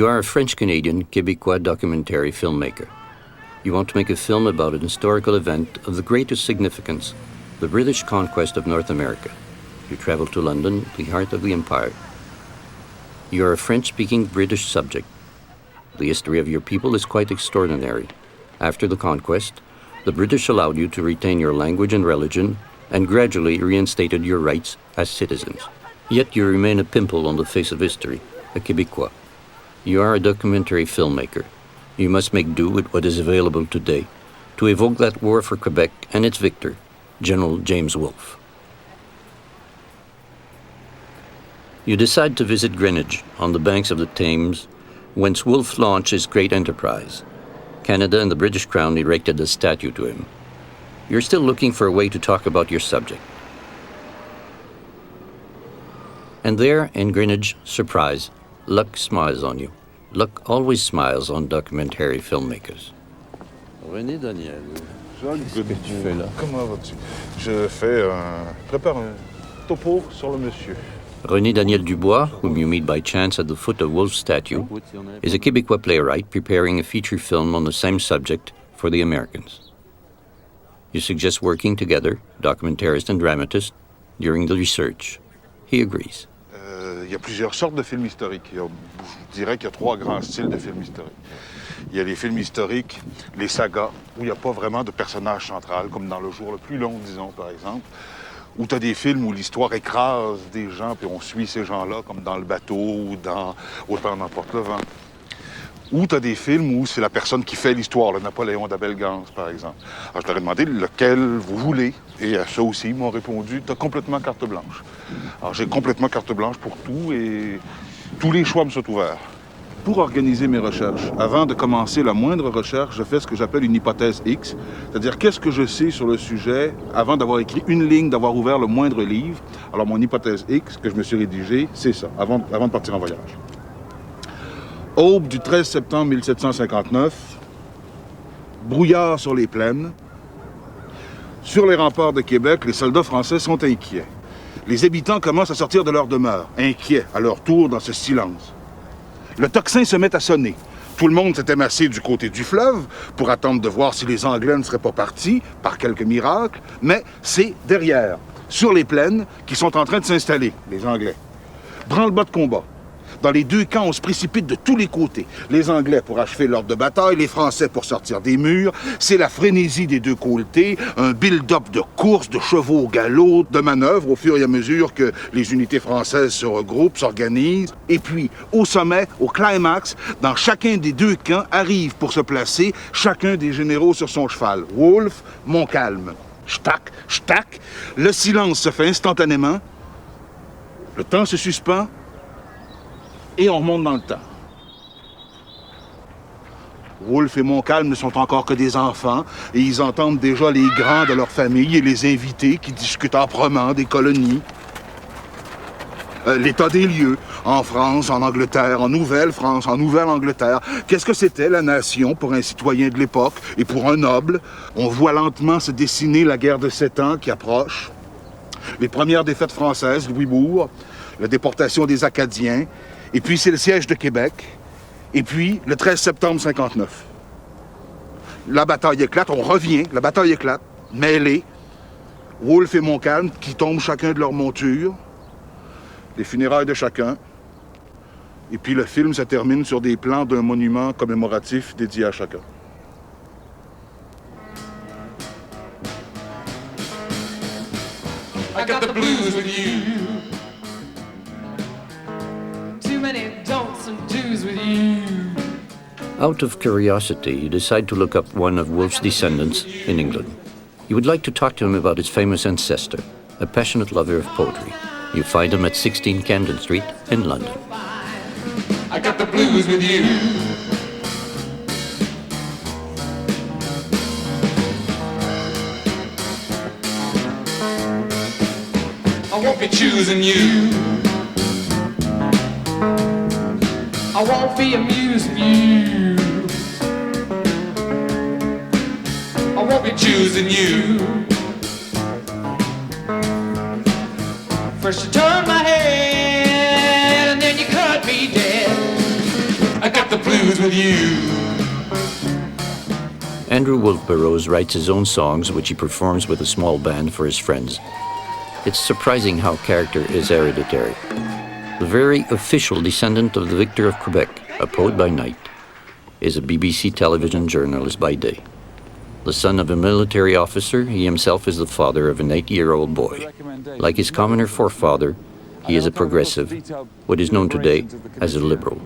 You are a French-Canadian, Québécois documentary filmmaker. You want to make a film about an historical event of the greatest significance, the British conquest of North America. You travel to London, the heart of the empire. You are a French-speaking British subject. The history of your people is quite extraordinary. After the conquest, the British allowed you to retain your language and religion and gradually reinstated your rights as citizens. Yet you remain a pimple on the face of history, a Québécois. You are a documentary filmmaker. You must make do with what is available today to evoke that war for Quebec and its victor, General James Wolfe. You decide to visit Greenwich on the banks of the Thames, whence Wolfe launched his great enterprise. Canada and the British Crown erected a statue to him. You're still looking for a way to talk about your subject. And there, in Greenwich, surprise, luck smiles on you. Luck always smiles on documentary filmmakers. René Daniel, qu'est-ce que tu fais là? Comment vas-tu? Prépare un topo sur le monsieur. René Daniel Dubois, whom you meet by chance at the foot of Wolfe's statue, is a Québécois playwright preparing a feature film on the same subject for the Americans. You suggest working together, documentarist and dramatist, during the research. He agrees. Il y a plusieurs sortes de films historiques. Je dirais qu'il y a 3 grands styles de films historiques. Il y a les films historiques, les sagas, où il n'y a pas vraiment de personnage central, comme dans Le Jour le plus long, disons, par exemple. Où tu as des films où l'histoire écrase des gens, puis on suit ces gens-là, comme dans Le Bateau ou dans Autant n'emporte le vent. Ou tu as des films où c'est la personne qui fait l'histoire, le Napoléon d'Abel Gance, par exemple. Alors, je leur ai demandé lequel vous voulez. Et à ça aussi, ils m'ont répondu, tu as complètement carte blanche. Alors, j'ai complètement carte blanche pour tout et tous les choix me sont ouverts. Pour organiser mes recherches, avant de commencer la moindre recherche, je fais ce que j'appelle une hypothèse X, c'est-à-dire qu'est-ce que je sais sur le sujet avant d'avoir écrit une ligne, d'avoir ouvert le moindre livre. Alors, mon hypothèse X que je me suis rédigée, c'est ça, avant de partir en voyage. Aube du 13 septembre 1759, brouillard sur les plaines. Sur les remparts de Québec, les soldats français sont inquiets. Les habitants commencent à sortir de leur demeure, inquiets à leur tour dans ce silence. Le tocsin se met à sonner. Tout le monde s'était massé du côté du fleuve pour attendre de voir si les Anglais ne seraient pas partis, par quelque miracle, mais c'est derrière, sur les plaines, qui sont en train de s'installer, les Anglais. Branle-bas de combat. Dans les 2 camps, on se précipite de tous les côtés. Les Anglais pour achever l'ordre de bataille, les Français pour sortir des murs. C'est la frénésie des 2 côtés, un build-up de courses, de chevaux au galop, de manœuvres au fur et à mesure que les unités françaises se regroupent, s'organisent. Et puis, au sommet, au climax, dans chacun des 2 camps, arrive pour se placer chacun des généraux sur son cheval. Wolfe, Montcalm. Ch'tac, ch'tac. Le silence se fait instantanément. Le temps se suspend. Et on remonte dans le temps. Wolfe et Montcalm ne sont encore que des enfants et ils entendent déjà les grands de leur famille et les invités qui discutent âprement des colonies. L'état des lieux, en France, en Angleterre, en Nouvelle-France, en Nouvelle-Angleterre. Qu'est-ce que c'était la nation pour un citoyen de l'époque et pour un noble? On voit lentement se dessiner la guerre de 7 ans qui approche. Les premières défaites françaises, Louisbourg, la déportation des Acadiens. Et puis, c'est le siège de Québec. Et puis, le 13 septembre 59. La bataille éclate, on revient, la bataille éclate, mêlée. Wolfe et Montcalm qui tombent chacun de leur monture. Les funérailles de chacun. Et puis, le film se termine sur des plans d'un monument commémoratif dédié à chacun. I got the blues with you. Many don'ts and do's with you. Out of curiosity, you decide to look up one of Wolfe's descendants in England. You would like to talk to him about his famous ancestor, a passionate lover of poetry. You find him at 16 Camden Street in London. I got the blues with you. I won't be choosing you. I won't be amusing you. I won't be choosing you. First you turn my head and then you cut me dead. I got the blues with you. Andrew Wolfe Burroughs writes his own songs, which he performs with a small band for his friends. It's surprising how character is hereditary. The very official descendant of the Victor of Quebec, a poet by night, is a BBC television journalist by day. The son of a military officer, he himself is the father of an 8-year-old boy. Like his commoner forefather, he is a progressive, what is known today as a liberal.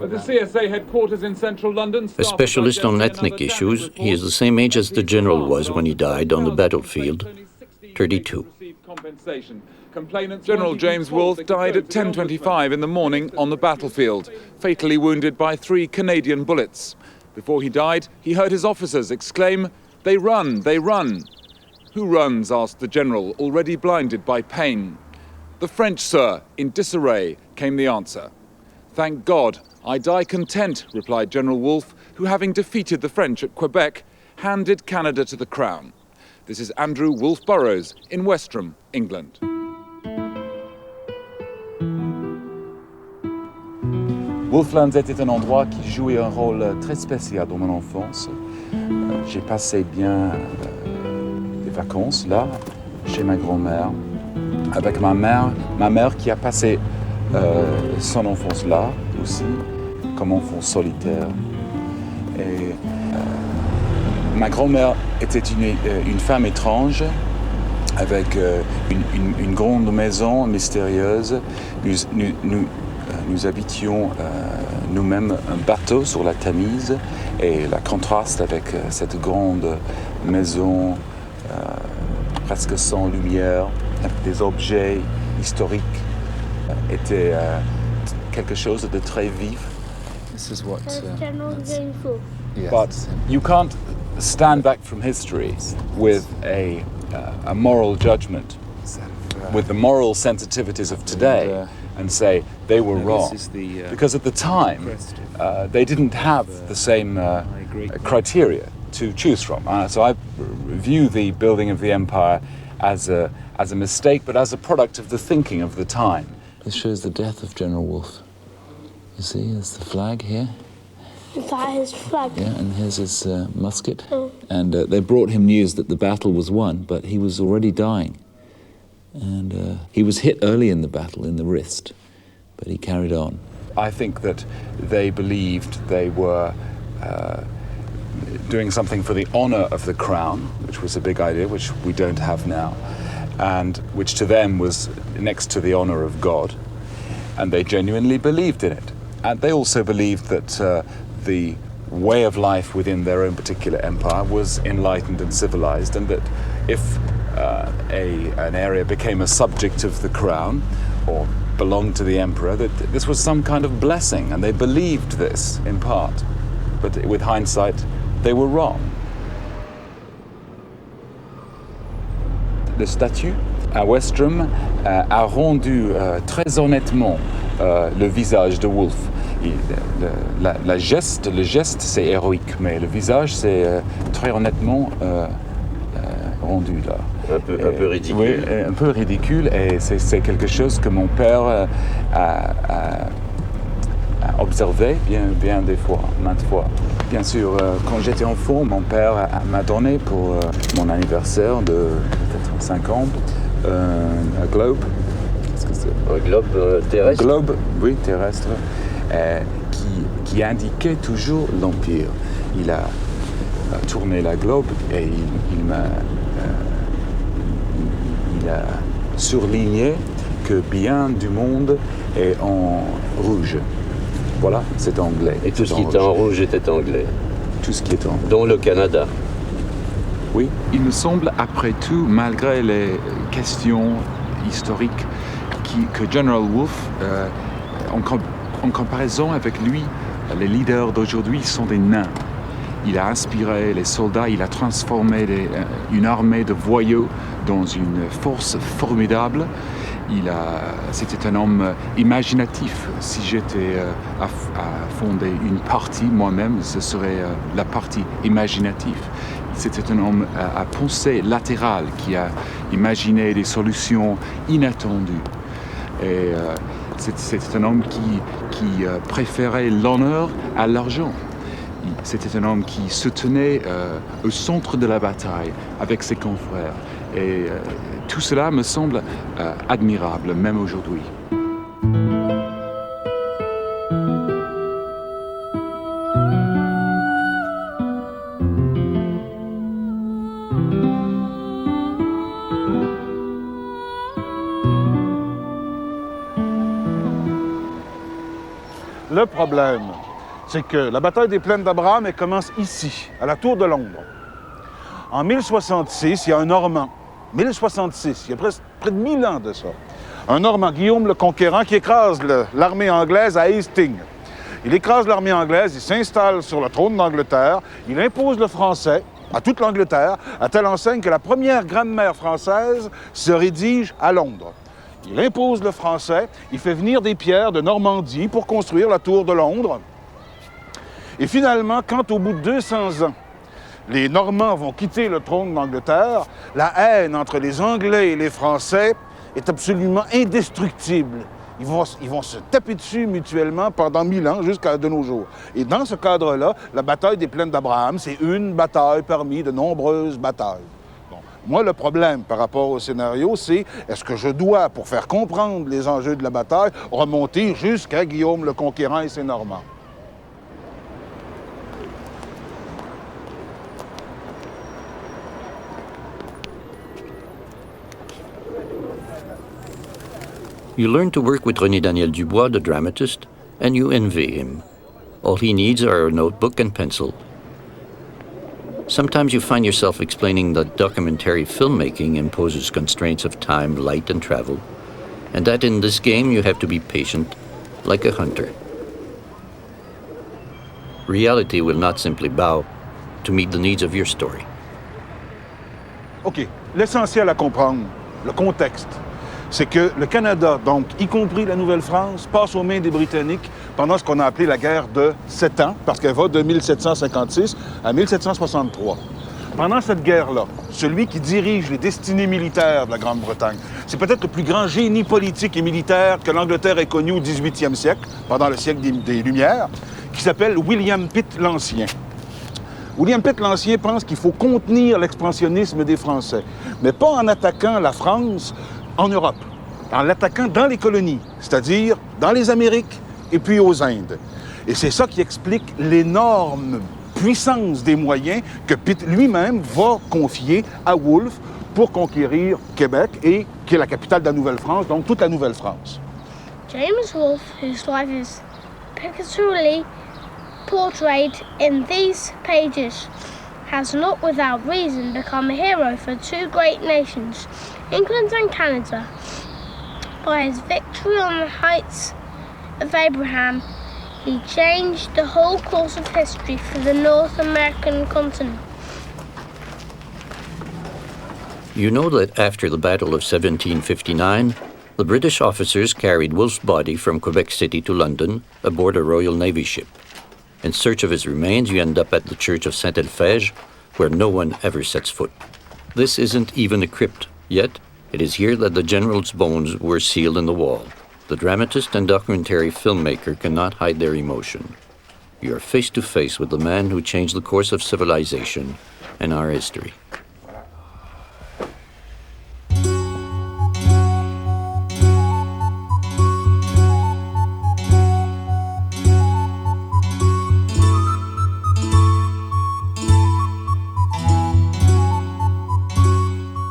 At the CSA headquarters in central London, A specialist on ethnic issues, he is the same age as the general was when he died on the battlefield, 32. General James Wolfe died at 10:25 in the morning on the battlefield, fatally wounded by 3 Canadian bullets. Before he died, he heard his officers exclaim, "They run, they run." "Who runs?" asked the general, already blinded by pain. "The French, sir," in disarray, came the answer. "Thank God, I die content," replied General Wolfe, who, having defeated the French at Quebec, handed Canada to the Crown. This is Andrew Wolfe Burroughs in Westerham, England. Wolflands était un endroit qui jouait un rôle très spécial dans mon enfance. J'ai passé bien des vacances là, chez ma grand-mère, avec ma mère qui a passé son enfance là aussi, comme enfant solitaire. Et ma grand-mère était une femme étrange, avec une grande maison mystérieuse. Nous habitions nous-mêmes un bateau sur la Tamise, et le contraste avec cette grande maison presque sans lumière, avec des objets historiques, était quelque chose de très vif. This is what. General James Wolfe. Yes, But you can't stand back from history with a moral judgment, with the moral sensitivities of today, and say they were wrong. Because at the time, they didn't have the same criteria to choose from. So I view the building of the empire as a mistake, but as a product of the thinking of the time. This shows the death of General Wolfe. You see, there's the flag here. Is that his flag? Yeah, and here's his musket. And they brought him news that the battle was won, but he was already dying. And he was hit early in the battle in the wrist, but he carried on. I think that they believed they were doing something for the honor of the crown, which was a big idea, which we don't have now, and which to them was next to the honor of God. And they genuinely believed in it. And they also believed that the way of life within their own particular empire was enlightened and civilized, and that if an area became a subject of the crown or belonged to the emperor, that this was some kind of blessing, and they believed this in part. But with hindsight, they were wrong. Le statut à Westerham a rendu très honnêtement le visage de Wolfe. Le geste c'est héroïque, mais le visage c'est très honnêtement rendu là. Un peu ridicule. Oui, un peu ridicule, et c'est quelque chose que mon père a observé bien des fois, maintes fois. Bien sûr, quand j'étais enfant, mon père m'a donné pour mon anniversaire de peut-être 5 ans un globe. Qu'est-ce que c'est ? Un globe terrestre. Globe, oui, terrestre, qui indiquait toujours l'Empire. Il a tourné la globe et il a surligné que bien du monde est en rouge. Voilà, c'est anglais. Et tout ce qui était en rouge était anglais. Tout ce qui est en Dont le Canada. Oui, il me semble, après tout, malgré les questions historiques, que General Wolfe, en comparaison avec lui, les leaders d'aujourd'hui sont des nains. Il a inspiré les soldats, il a transformé une armée de voyous dans une force formidable. C'était un homme imaginatif. Si j'étais à fonder une partie moi-même, ce serait la partie imaginative. C'était un homme à pensée latérale qui a imaginé des solutions inattendues. Et C'était un homme qui préférait l'honneur à l'argent. C'était un homme qui se tenait au centre de la bataille avec ses confrères. Et tout cela me semble admirable, même aujourd'hui. Le problème, c'est que la bataille des plaines d'Abraham, elle commence ici, à la Tour de Londres. En 1066, il y a un Normand. 1066, il y a près de 1000 ans de ça. Un Normand, Guillaume le Conquérant, qui écrase l'armée anglaise à Hastings. Il écrase l'armée anglaise, il s'installe sur le trône d'Angleterre, il impose le français à toute l'Angleterre, à telle enseigne que la première grammaire française se rédige à Londres. Il impose le français, il fait venir des pierres de Normandie pour construire la Tour de Londres. Et finalement, quand au bout de 200 ans, les Normands vont quitter le trône d'Angleterre, la haine entre les Anglais et les Français est absolument indestructible. Ils vont se taper dessus mutuellement pendant 1000 ans jusqu'à de nos jours. Et dans ce cadre-là, la bataille des plaines d'Abraham, c'est une bataille parmi de nombreuses batailles. Moi, le problème par rapport au scénario, c'est est-ce que je dois, pour faire comprendre les enjeux de la bataille, remonter jusqu'à Guillaume le Conquérant et ses Normands? You learn to work with René Daniel Dubois, the dramatist, and you envy him. All he needs are a notebook and pencil. Sometimes you find yourself explaining that documentary filmmaking imposes constraints of time, light, and travel, and that in this game you have to be patient, like a hunter. Reality will not simply bow to meet the needs of your story. OK. L'essentiel à comprendre, le contexte, c'est que le Canada, donc y compris la Nouvelle-France, passe aux mains des Britanniques pendant ce qu'on a appelé la guerre de 7 ans, parce qu'elle va de 1756 à 1763. Pendant cette guerre-là, celui qui dirige les destinées militaires de la Grande-Bretagne, c'est peut-être le plus grand génie politique et militaire que l'Angleterre ait connu au 18e siècle, pendant le siècle des Lumières, qui s'appelle William Pitt l'Ancien. William Pitt l'Ancien pense qu'il faut contenir l'expansionnisme des Français, mais pas en attaquant la France en Europe, en l'attaquant dans les colonies, c'est-à-dire dans les Amériques et puis aux Indes. Et c'est ça qui explique l'énorme puissance des moyens que Pitt lui-même va confier à Wolfe pour conquérir Québec et qui est la capitale de la Nouvelle-France, donc toute la Nouvelle-France. James Wolfe, whose life is pictorially portrayed in these pages, has not without reason become a hero for two great nations, England and Canada. By his victory on the heights of Abraham, he changed the whole course of history for the North American continent. You know that after the Battle of 1759, the British officers carried Wolfe's body from Quebec City to London aboard a Royal Navy ship. In search of his remains, you end up at the Church of Saint-Elphège, where no one ever sets foot. This isn't even a crypt, yet it is here that the general's bones were sealed in the wall. The dramatist and documentary filmmaker cannot hide their emotion. You are face to face with the man who changed the course of civilization and our history.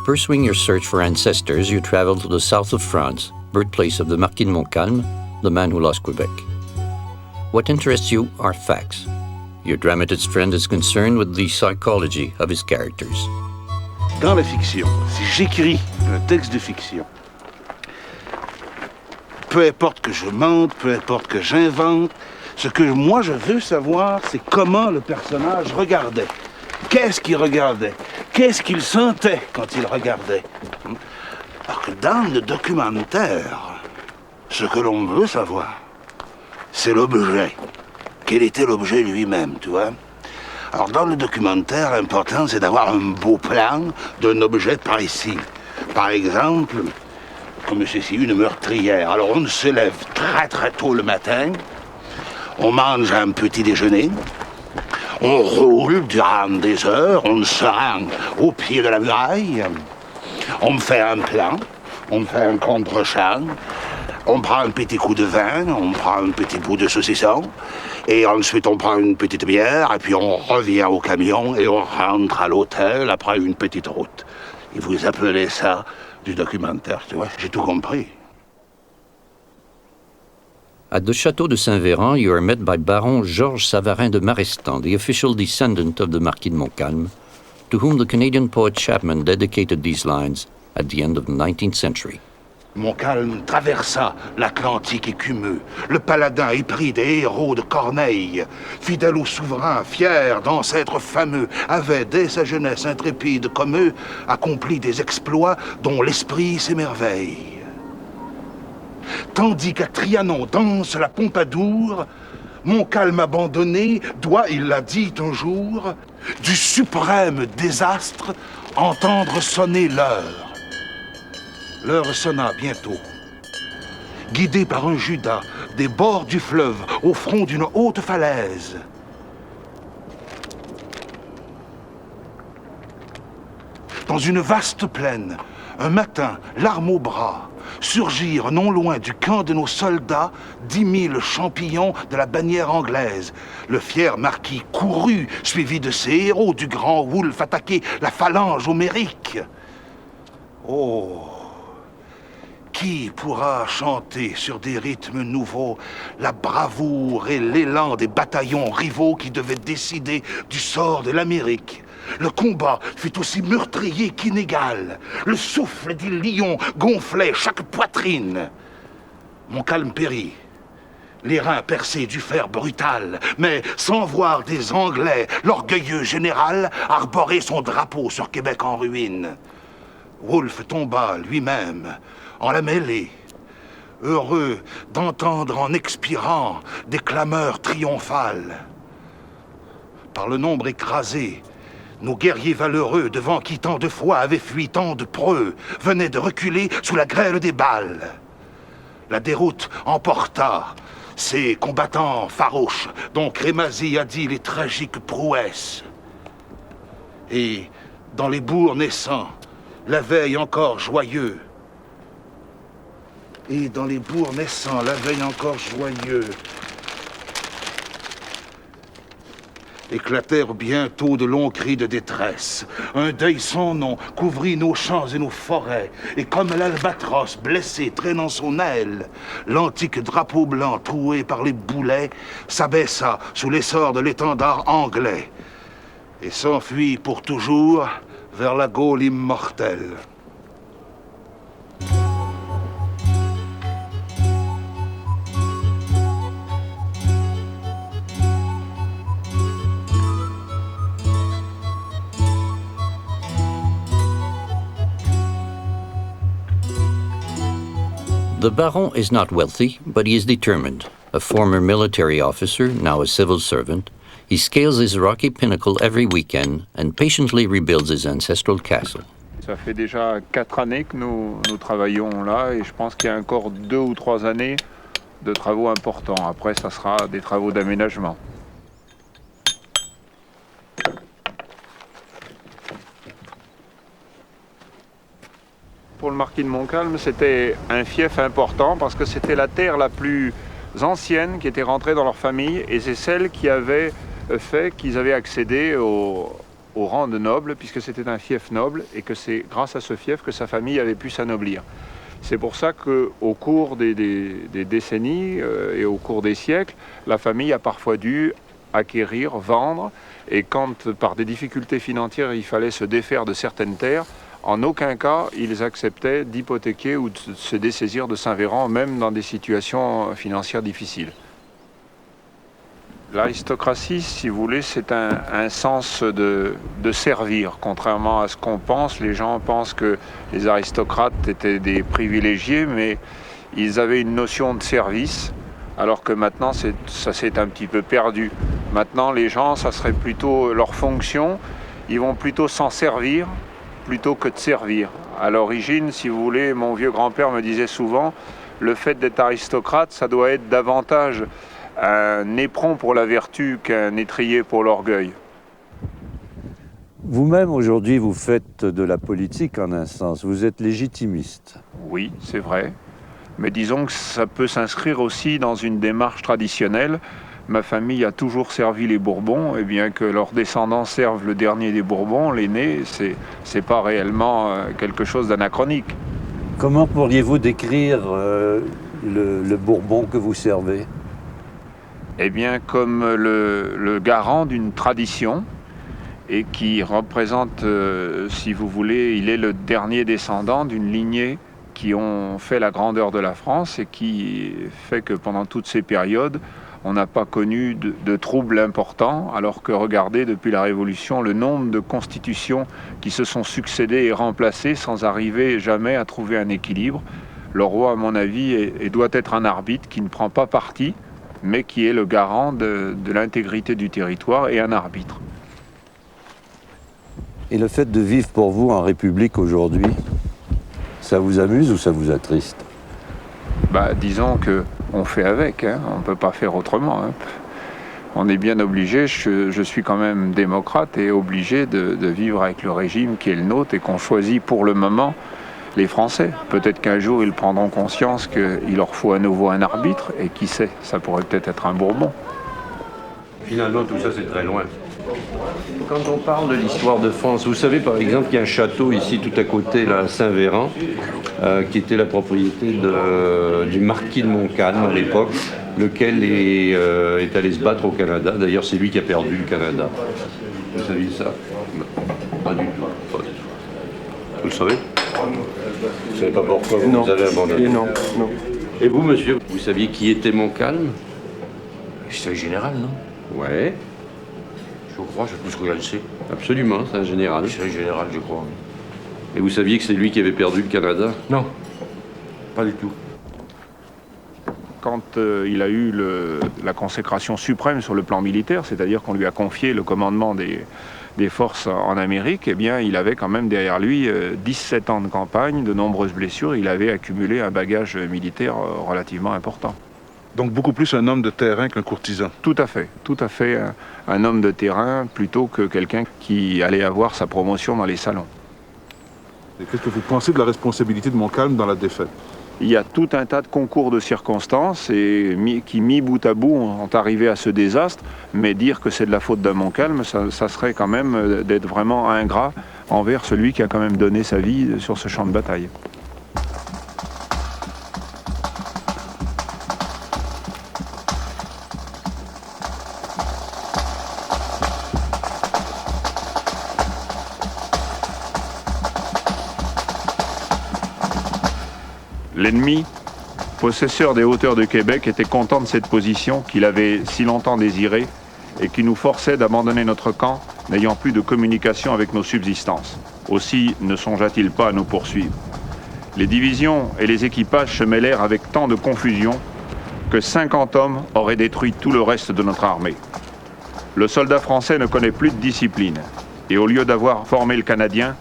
Pursuing your search for ancestors, you travel to the south of France, birthplace of the Marquis de Montcalm, the man who lost Quebec. What interests you are facts. Your dramatist friend is concerned with the psychology of his characters. Dans la fiction, si j'écris un texte de fiction, peu importe que je mente, peu importe que j'invente, ce que moi je veux savoir, c'est comment le personnage regardait. Qu'est-ce qu'il regardait? Qu'est-ce qu'il sentait quand il regardait? Alors que dans le documentaire, ce que l'on veut savoir, c'est l'objet. Quel était l'objet lui-même, tu vois? Alors dans le documentaire, l'important, c'est d'avoir un beau plan d'un objet précis. Par exemple, comme ceci, une meurtrière. Alors on se lève très très tôt le matin, on mange un petit déjeuner, on roule durant des heures, on se rend au pied de la muraille, on me fait un plan, on me fait un contre-champ, on prend un petit coup de vin, on prend un petit bout de saucisson, et ensuite on prend une petite bière, et puis on revient au camion et on rentre à l'hôtel après une petite route. Et vous appelez ça du documentaire, tu vois? J'ai tout compris. At the Château de Saint-Véran, you are met by Baron Georges Savarin de Marestan, the official descendant of the Marquis de Montcalm, to whom the Canadian poet Chapman dedicated these lines at the end of the 19th century. Montcalm traversa l'Atlantique écumeux, le paladin épris des héros de Corneille, fidèle au souverain, fier d'ancêtres fameux, avait dès sa jeunesse intrépide comme eux accompli des exploits dont l'esprit s'émerveille. Tandis qu'à Trianon danse la Pompadour, Montcalm abandonné doit, il l'a dit un jour, du suprême désastre entendre sonner l'heure. L'heure sonna bientôt. Guidé par un Judas des bords du fleuve au front d'une haute falaise, dans une vaste plaine, un matin, l'arme au bras, surgirent non loin du camp de nos soldats 10 000 champions de la bannière anglaise. Le fier marquis courut, suivi de ses héros du grand Wolfe, attaquer la phalange homérique. Oh! Qui pourra chanter sur des rythmes nouveaux la bravoure et l'élan des bataillons rivaux qui devaient décider du sort de l'Amérique? Le combat fut aussi meurtrier qu'inégal. Le souffle des lions gonflait chaque poitrine. Montcalm périt, les reins percés du fer brutal, mais sans voir des Anglais, l'orgueilleux général arborer son drapeau sur Québec en ruine. Wolfe tomba lui-même en la mêlée, heureux d'entendre en expirant des clameurs triomphales. Par le nombre écrasé, nos guerriers valeureux, devant qui tant de fois avaient fui tant de preux, venaient de reculer sous la grêle des balles. La déroute emporta ces combattants farouches dont Crémazie a dit les tragiques prouesses. Et dans les bourgs naissants, la veille encore joyeux, éclatèrent bientôt de longs cris de détresse. Un deuil sans nom couvrit nos champs et nos forêts, et comme l'albatros blessé traînant son aile, l'antique drapeau blanc troué par les boulets s'abaissa sous l'essor de l'étendard anglais et s'enfuit pour toujours vers la Gaule immortelle. The Baron is not wealthy, but he is determined. A former military officer, now a civil servant, he scales his rocky pinnacle every weekend and patiently rebuilds his ancestral castle. Ça fait déjà 4 années que nous travaillons là et je pense qu'il y a encore 2 ou 3 années de travaux importants. Après, ça sera des travaux d'aménagement. Pour le marquis de Montcalm, c'était un fief important parce que c'était la terre la plus ancienne qui était rentrée dans leur famille et c'est celle qui avait fait qu'ils avaient accédé au rang de noble puisque c'était un fief noble et que c'est grâce à ce fief que sa famille avait pu s'anoblir. C'est pour ça qu'au cours des décennies et au cours des siècles, la famille a parfois dû acquérir, vendre et quand par des difficultés financières il fallait se défaire de certaines terres, en aucun cas, ils acceptaient d'hypothéquer ou de se dessaisir de Saint-Véran, même dans des situations financières difficiles. L'aristocratie, si vous voulez, c'est un sens de servir. Contrairement à ce qu'on pense, les gens pensent que les aristocrates étaient des privilégiés, mais ils avaient une notion de service, alors que maintenant, ça s'est un petit peu perdu. Maintenant, les gens, ça serait plutôt leur fonction, ils vont plutôt s'en servir plutôt que de servir. À l'origine, si vous voulez, mon vieux grand-père me disait souvent, le fait d'être aristocrate, ça doit être davantage un éperon pour la vertu qu'un étrier pour l'orgueil. Vous-même, aujourd'hui, vous faites de la politique en un sens. Vous êtes légitimiste. Oui, c'est vrai. Mais disons que ça peut s'inscrire aussi dans une démarche traditionnelle. Ma famille a toujours servi les Bourbons, et bien que leurs descendants servent le dernier des Bourbons, l'aîné, c'est pas réellement quelque chose d'anachronique. Comment pourriez-vous décrire le Bourbon que vous servez? Eh bien, comme le garant d'une tradition, et qui représente, si vous voulez, il est le dernier descendant d'une lignée qui ont fait la grandeur de la France et qui fait que pendant toutes ces périodes, on n'a pas connu de troubles importants, alors que regardez, depuis la Révolution, le nombre de constitutions qui se sont succédées et remplacées sans arriver jamais à trouver un équilibre. Le roi, à mon avis, doit être un arbitre qui ne prend pas parti, mais qui est le garant de l'intégrité du territoire et un arbitre. Et le fait de vivre pour vous en République aujourd'hui, ça vous amuse ou ça vous attriste? Disons qu'on fait avec, hein. On ne peut pas faire autrement. Hein. On est bien obligé, je suis quand même démocrate et obligé de vivre avec le régime qui est le nôtre et qu'on choisit pour le moment les Français. Peut-être qu'un jour ils prendront conscience qu'il leur faut à nouveau un arbitre et qui sait, ça pourrait peut-être être un Bourbon. Finalement, tout ça, c'est très loin. Quand on parle de l'histoire de France, vous savez par exemple qu'il y a un château ici tout à côté, là, à Saint-Véran, qui était la propriété du marquis de Montcalm à l'époque, lequel est allé se battre au Canada. D'ailleurs, c'est lui qui a perdu le Canada. Vous saviez ça? Pas du tout. Pas du tout. Vous le savez? Vous ne savez pas pourquoi vous avez abandonné? Non. Et vous, monsieur, vous saviez qui était Montcalm? C'est un général, non? Ouais. Je crois, je pense que je le sais. Absolument, c'est un général. C'est un général, je crois. Et vous saviez que c'est lui qui avait perdu le Canada? Non, pas du tout. Quand il a eu la consécration suprême sur le plan militaire, c'est-à-dire qu'on lui a confié le commandement des forces en Amérique, eh bien, il avait quand même derrière lui 17 ans de campagne, de nombreuses blessures. Il avait accumulé un bagage militaire relativement important. Donc beaucoup plus un homme de terrain qu'un courtisan. Tout à fait un homme de terrain plutôt que quelqu'un qui allait avoir sa promotion dans les salons. Et qu'est-ce que vous pensez de la responsabilité de Montcalm dans la défaite? Il y a tout un tas de concours de circonstances qui, mis bout à bout, ont arrivé à ce désastre, mais dire que c'est de la faute de Montcalm, ça serait quand même d'être vraiment ingrat envers celui qui a quand même donné sa vie sur ce champ de bataille. L'ennemi, possesseur des hauteurs de Québec, était content de cette position qu'il avait si longtemps désirée et qui nous forçait d'abandonner notre camp, n'ayant plus de communication avec nos subsistances. Aussi ne songea-t-il pas à nous poursuivre. Les divisions et les équipages se mêlèrent avec tant de confusion que 50 hommes auraient détruit tout le reste de notre armée. Le soldat français ne connaît plus de discipline et au lieu d'avoir formé le Canadien,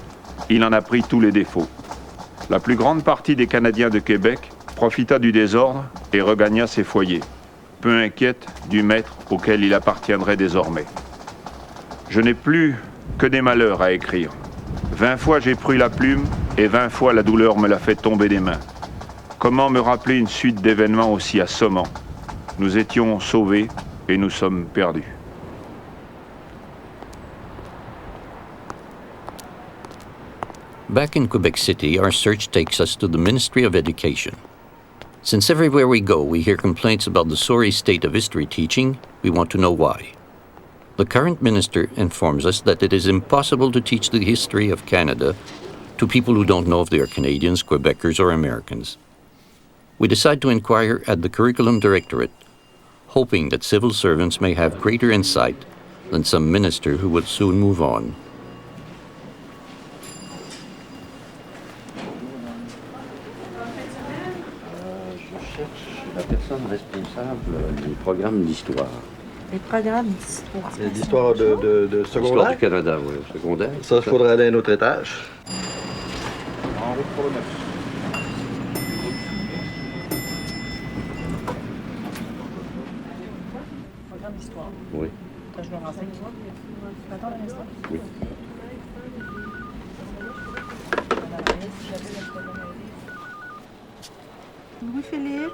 il en a pris tous les défauts. La plus grande partie des Canadiens de Québec profita du désordre et regagna ses foyers, peu inquiète du maître auquel il appartiendrait désormais. Je n'ai plus que des malheurs à écrire. 20 fois j'ai pris la plume et 20 fois la douleur me l'a fait tomber des mains. Comment me rappeler une suite d'événements aussi assommants? Nous étions sauvés et nous sommes perdus. Back in Quebec City, our search takes us to the Ministry of Education. Since everywhere we go, we hear complaints about the sorry state of history teaching, we want to know why. The current minister informs us that it is impossible to teach the history of Canada to people who don't know if they are Canadians, Quebecers, or Americans. We decide to inquire at the Curriculum Directorate, hoping that civil servants may have greater insight than some minister who would soon move on. La personne responsable du programme d'histoire. Les programmes d'histoire. C'est l'histoire de Histoire secondaire? du Canada, oui, secondaire. Ça, il faudrait aller à un autre étage. En route pour le 9. Programme d'histoire. Oui. Je me renseigne. Attends un instant. Oui. Louis-Philippe,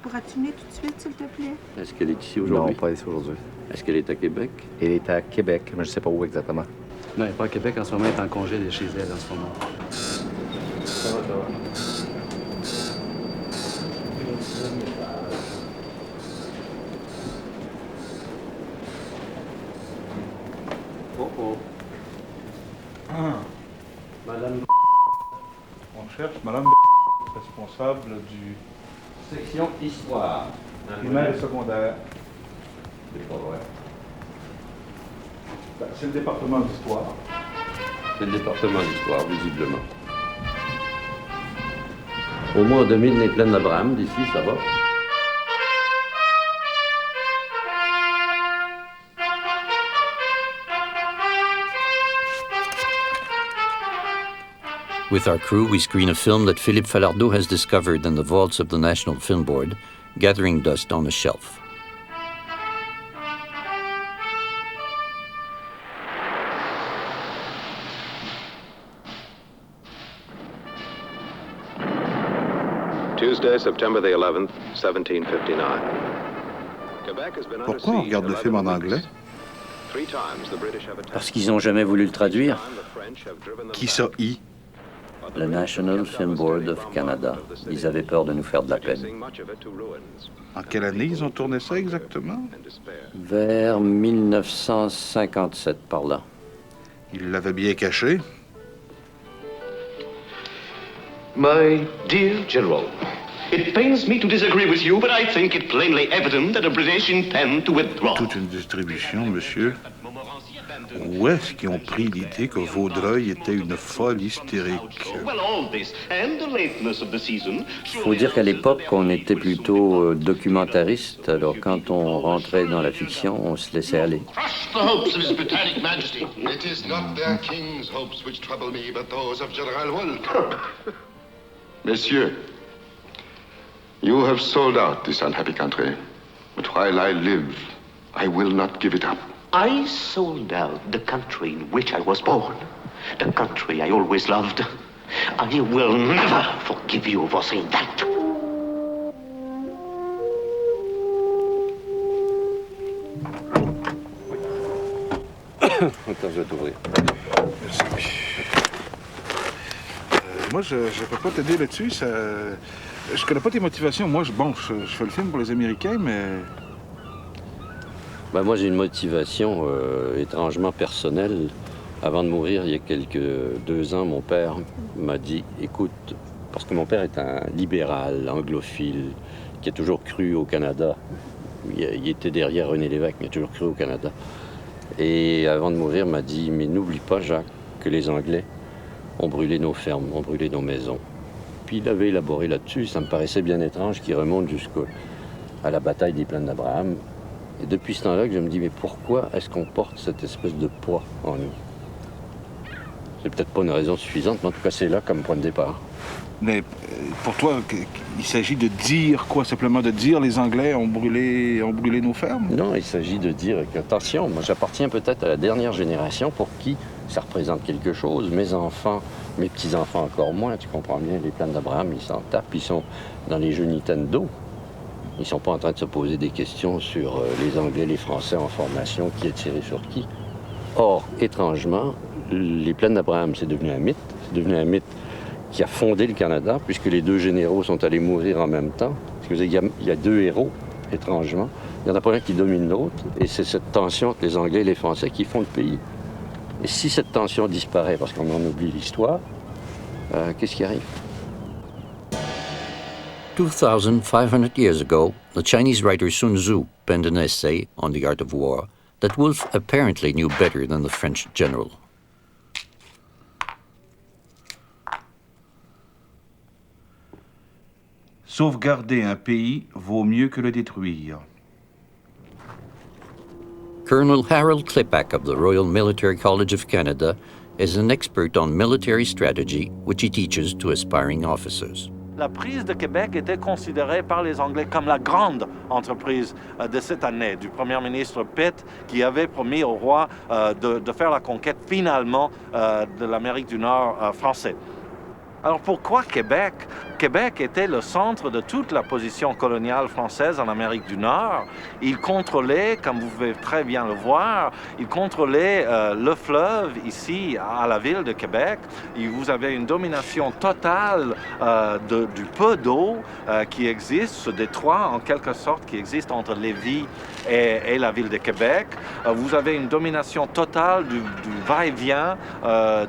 pourras-tu venir tout de suite, s'il te plaît? Est-ce qu'elle est ici aujourd'hui? Non, pas ici aujourd'hui. Est-ce qu'elle est à Québec? Elle est à Québec, mais je ne sais pas où exactement. Non, elle n'est pas à Québec en ce moment, elle est en congé de chez elle en ce moment. Ça va. Oh oh. Ah. Madame. On cherche Madame responsable du Section Histoire. primaire et secondaire. C'est pas vrai. Ben, c'est le département d'histoire. C'est le département d'histoire, visiblement. Au moins, on domine les plaines d'Abraham. D'ici, ça va. With our crew, we screen a film that Philippe Falardeau has discovered in the vaults of the National Film Board, gathering dust on a shelf. Tuesday, September the 11th, 1759. Pourquoi on regarde le film en anglais? Parce qu'ils n'ont jamais voulu le traduire. Qui ça, I? Le National Film Board of Canada. Ils avaient peur de nous faire de la peine. En quelle année ils ont tourné ça exactement? Vers 1957, par là. Ils l'avaient bien caché. My dear General, it pains me to disagree with you, but I think it plainly evident that the British intend to withdraw. Toute une distribution, monsieur. Où est-ce qu'ils ont pris l'idée que Vaudreuil était une folle hystérique? Well, all this and the lateness of the season. Il faut dire qu'à l'époque, on était plutôt documentariste. Alors, quand on rentrait dans la fiction, on se laissait aller. Crush the hopes of His Britannic Majesty. It is not their king's hopes which trouble me, but those of General Wolfe. Messieurs, you have sold out this unhappy country, but while I live, I will not give it up. I sold out the country in which I was born, the country I always loved. I will never forgive you for saying that. Attends, je vais t'ouvrir. Merci. Moi, je ne peux pas t'aider là-dessus. Je connais pas tes motivations. Moi, je fais le film pour les Américains, mais... Ben, moi, j'ai une motivation étrangement personnelle. Avant de mourir, il y a 2 ans, mon père m'a dit, écoute, parce que mon père est un libéral, anglophile, qui a toujours cru au Canada. Il était derrière René Lévesque, mais il a toujours cru au Canada. Et avant de mourir, m'a dit, mais n'oublie pas, Jacques, que les Anglais ont brûlé nos fermes, ont brûlé nos maisons. Puis il avait élaboré là-dessus, ça me paraissait bien étrange qu'il remonte jusqu'à la bataille des plaines d'Abraham. Et depuis ce temps-là, que je me dis, mais pourquoi est-ce qu'on porte cette espèce de poids en nous? C'est peut-être pas une raison suffisante, mais en tout cas, c'est là comme point de départ. Mais pour toi, il s'agit de dire quoi? Simplement de dire les Anglais ont brûlé nos fermes? Non, il s'agit de dire qu'attention, moi j'appartiens peut-être à la dernière génération pour qui ça représente quelque chose. Mes enfants, mes petits-enfants encore moins, tu comprends bien, les plaines d'Abraham, ils s'en tapent, ils sont dans les jeux Nintendo. Ils ne sont pas en train de se poser des questions sur les Anglais, les Français en formation, qui est tiré sur qui. Or, étrangement, les plaines d'Abraham, c'est devenu un mythe. C'est devenu un mythe qui a fondé le Canada, puisque les 2 généraux sont allés mourir en même temps. Il y a 2 héros, étrangement. Il n'y en a pas un qui domine l'autre. Et c'est cette tension entre les Anglais et les Français qui font le pays. Et si cette tension disparaît, parce qu'on en oublie l'histoire, qu'est-ce qui arrive? 2,500 years ago, the Chinese writer Sun Tzu penned an essay on the art of war that Wolfe apparently knew better than the French general. Sauvegarder un pays vaut mieux que le détruire. Colonel Harold Klipak of the Royal Military College of Canada is an expert on military strategy, which he teaches to aspiring officers. La prise de Québec était considérée par les Anglais comme la grande entreprise de cette année, du premier ministre Pitt, qui avait promis au roi de faire la conquête finalement de l'Amérique du Nord français. Alors pourquoi Québec? Québec était le centre de toute la position coloniale française en Amérique du Nord. Il contrôlait, comme vous pouvez très bien le voir, il contrôlait le fleuve ici à la ville de Québec. Et vous avez une domination totale du peu d'eau qui existe, ce détroit en quelque sorte qui existe entre Lévis et la ville de Québec. Vous avez une domination totale du va-et-vient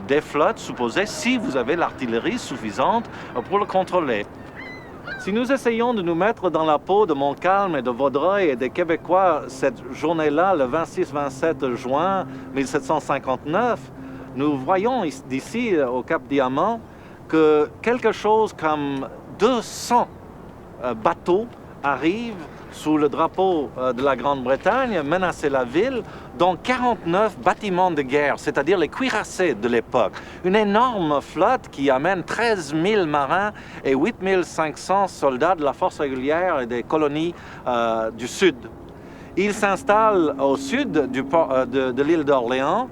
des flottes supposées si vous avez l'artillerie suffisante pour le contrôler. Si nous essayons de nous mettre dans la peau de Montcalm et de Vaudreuil et des Québécois cette journée-là, le 26-27 juin 1759, nous voyons d'ici au Cap Diamant que quelque chose comme 200 bateaux arrivent sous le drapeau de la Grande-Bretagne, menacer la ville, dont 49 bâtiments de guerre, c'est-à-dire les cuirassés de l'époque. Une énorme flotte qui amène 13 000 marins et 8 500 soldats de la force régulière et des colonies du Sud. Ils s'installent au sud de l'île d'Orléans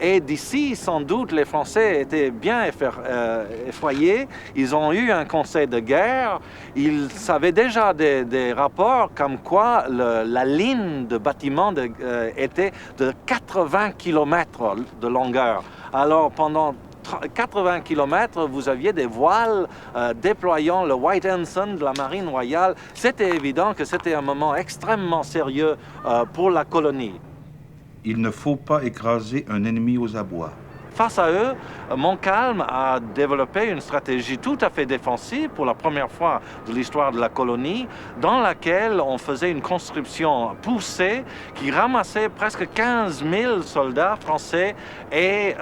et d'ici, sans doute, les Français étaient bien effrayés. Ils ont eu un conseil de guerre. Ils savaient déjà des rapports comme quoi la ligne de bâtiment était de 80 km de longueur. Alors, pendant 80 km, vous aviez des voiles déployant le White Ensign de la Marine royale. C'était évident que c'était un moment extrêmement sérieux pour la colonie. Il ne faut pas écraser un ennemi aux abois. Face à eux, Montcalm a développé une stratégie tout à fait défensive pour la première fois de l'histoire de la colonie, dans laquelle on faisait une conscription poussée qui ramassait presque 15 000 soldats français et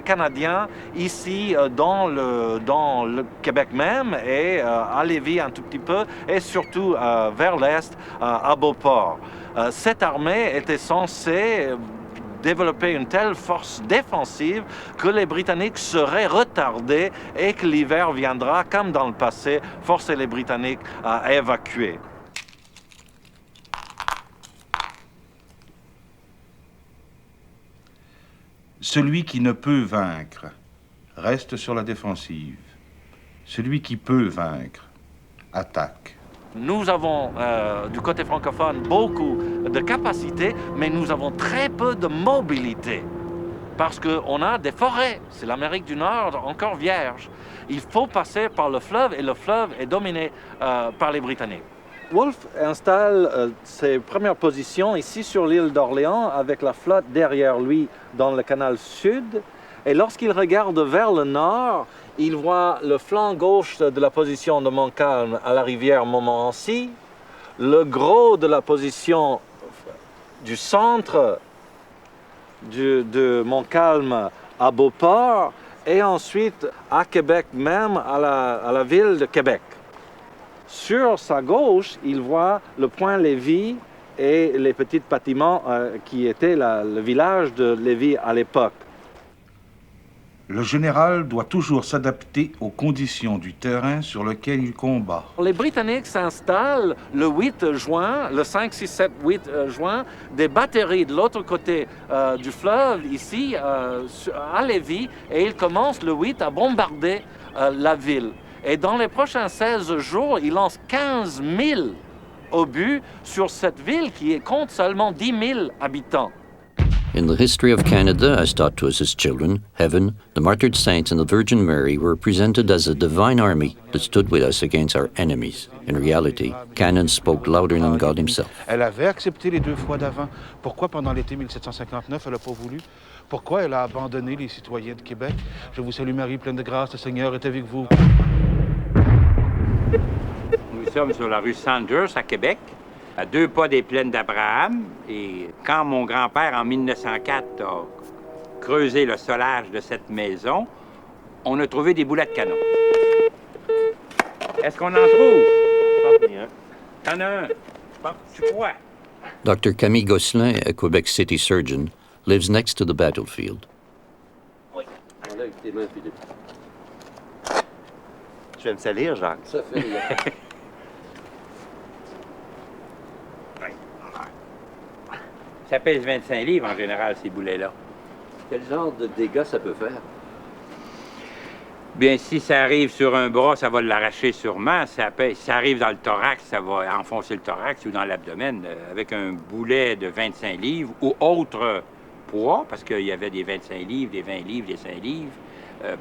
canadiens ici dans le Québec même et à Lévis un tout petit peu et surtout vers l'est à Beauport. Cette armée était censée développer une telle force défensive que les Britanniques seraient retardés et que l'hiver viendra, comme dans le passé, forcer les Britanniques à évacuer. Celui qui ne peut vaincre reste sur la défensive. Celui qui peut vaincre attaque. Nous avons, du côté francophone, beaucoup de capacités, mais nous avons très peu de mobilité. Parce qu'on a des forêts. C'est l'Amérique du Nord encore vierge. Il faut passer par le fleuve et le fleuve est dominé par les Britanniques. Wolfe installe ses premières positions ici sur l'île d'Orléans avec la flotte derrière lui dans le canal sud. Et lorsqu'il regarde vers le nord, il voit le flanc gauche de la position de Montcalm à la rivière Montmorency, le gros de la position du centre de Montcalm à Beauport et ensuite à Québec même, à la ville de Québec. Sur sa gauche, il voit le point Lévis et les petits bâtiments qui étaient le village de Lévis à l'époque. Le général doit toujours s'adapter aux conditions du terrain sur lequel il combat. Les Britanniques s'installent le 8 juin, le 5, 6, 7, 8 juin, des batteries de l'autre côté du fleuve, ici, à Lévis, et ils commencent le 8 à bombarder la ville. Et dans les prochains 16 jours, ils lancent 15 000 obus sur cette ville qui compte seulement 10 000 habitants. In the history of Canada, as taught to us as children, heaven, the martyred saints, and the Virgin Mary were presented as a divine army that stood with us against our enemies. In reality, Cannon spoke louder than God himself. Elle avait accepté les 2 fois d'avant. Pourquoi pendant l'été 1759, elle n'a pas voulu? Pourquoi elle a abandonné les citoyens de Québec? Je vous salue Marie, pleine de grâce, le Seigneur est avec vous. Nous sommes sur la rue Sanders à Québec, à 2 pas des plaines d'Abraham. Et quand mon grand-père, en 1904, a creusé le solage de cette maison, on a trouvé des boulets de canon. Est-ce qu'on en trouve? T'en as un. Tu crois? Dr. Camille Gosselin, a Quebec City surgeon, lives next to the battlefield. Enlève tes mains, Philippe. Tu vais me salir, Jacques? Ça fait rien. Ça pèse 25 livres en général, ces boulets-là. Quel genre de dégâts ça peut faire? Bien, si ça arrive sur un bras, ça va l'arracher sûrement. Si ça arrive dans le thorax, ça va enfoncer le thorax ou dans l'abdomen. Avec un boulet de 25 livres ou autre poids, parce qu'il y avait des 25 livres, des 20 livres, des 5 livres,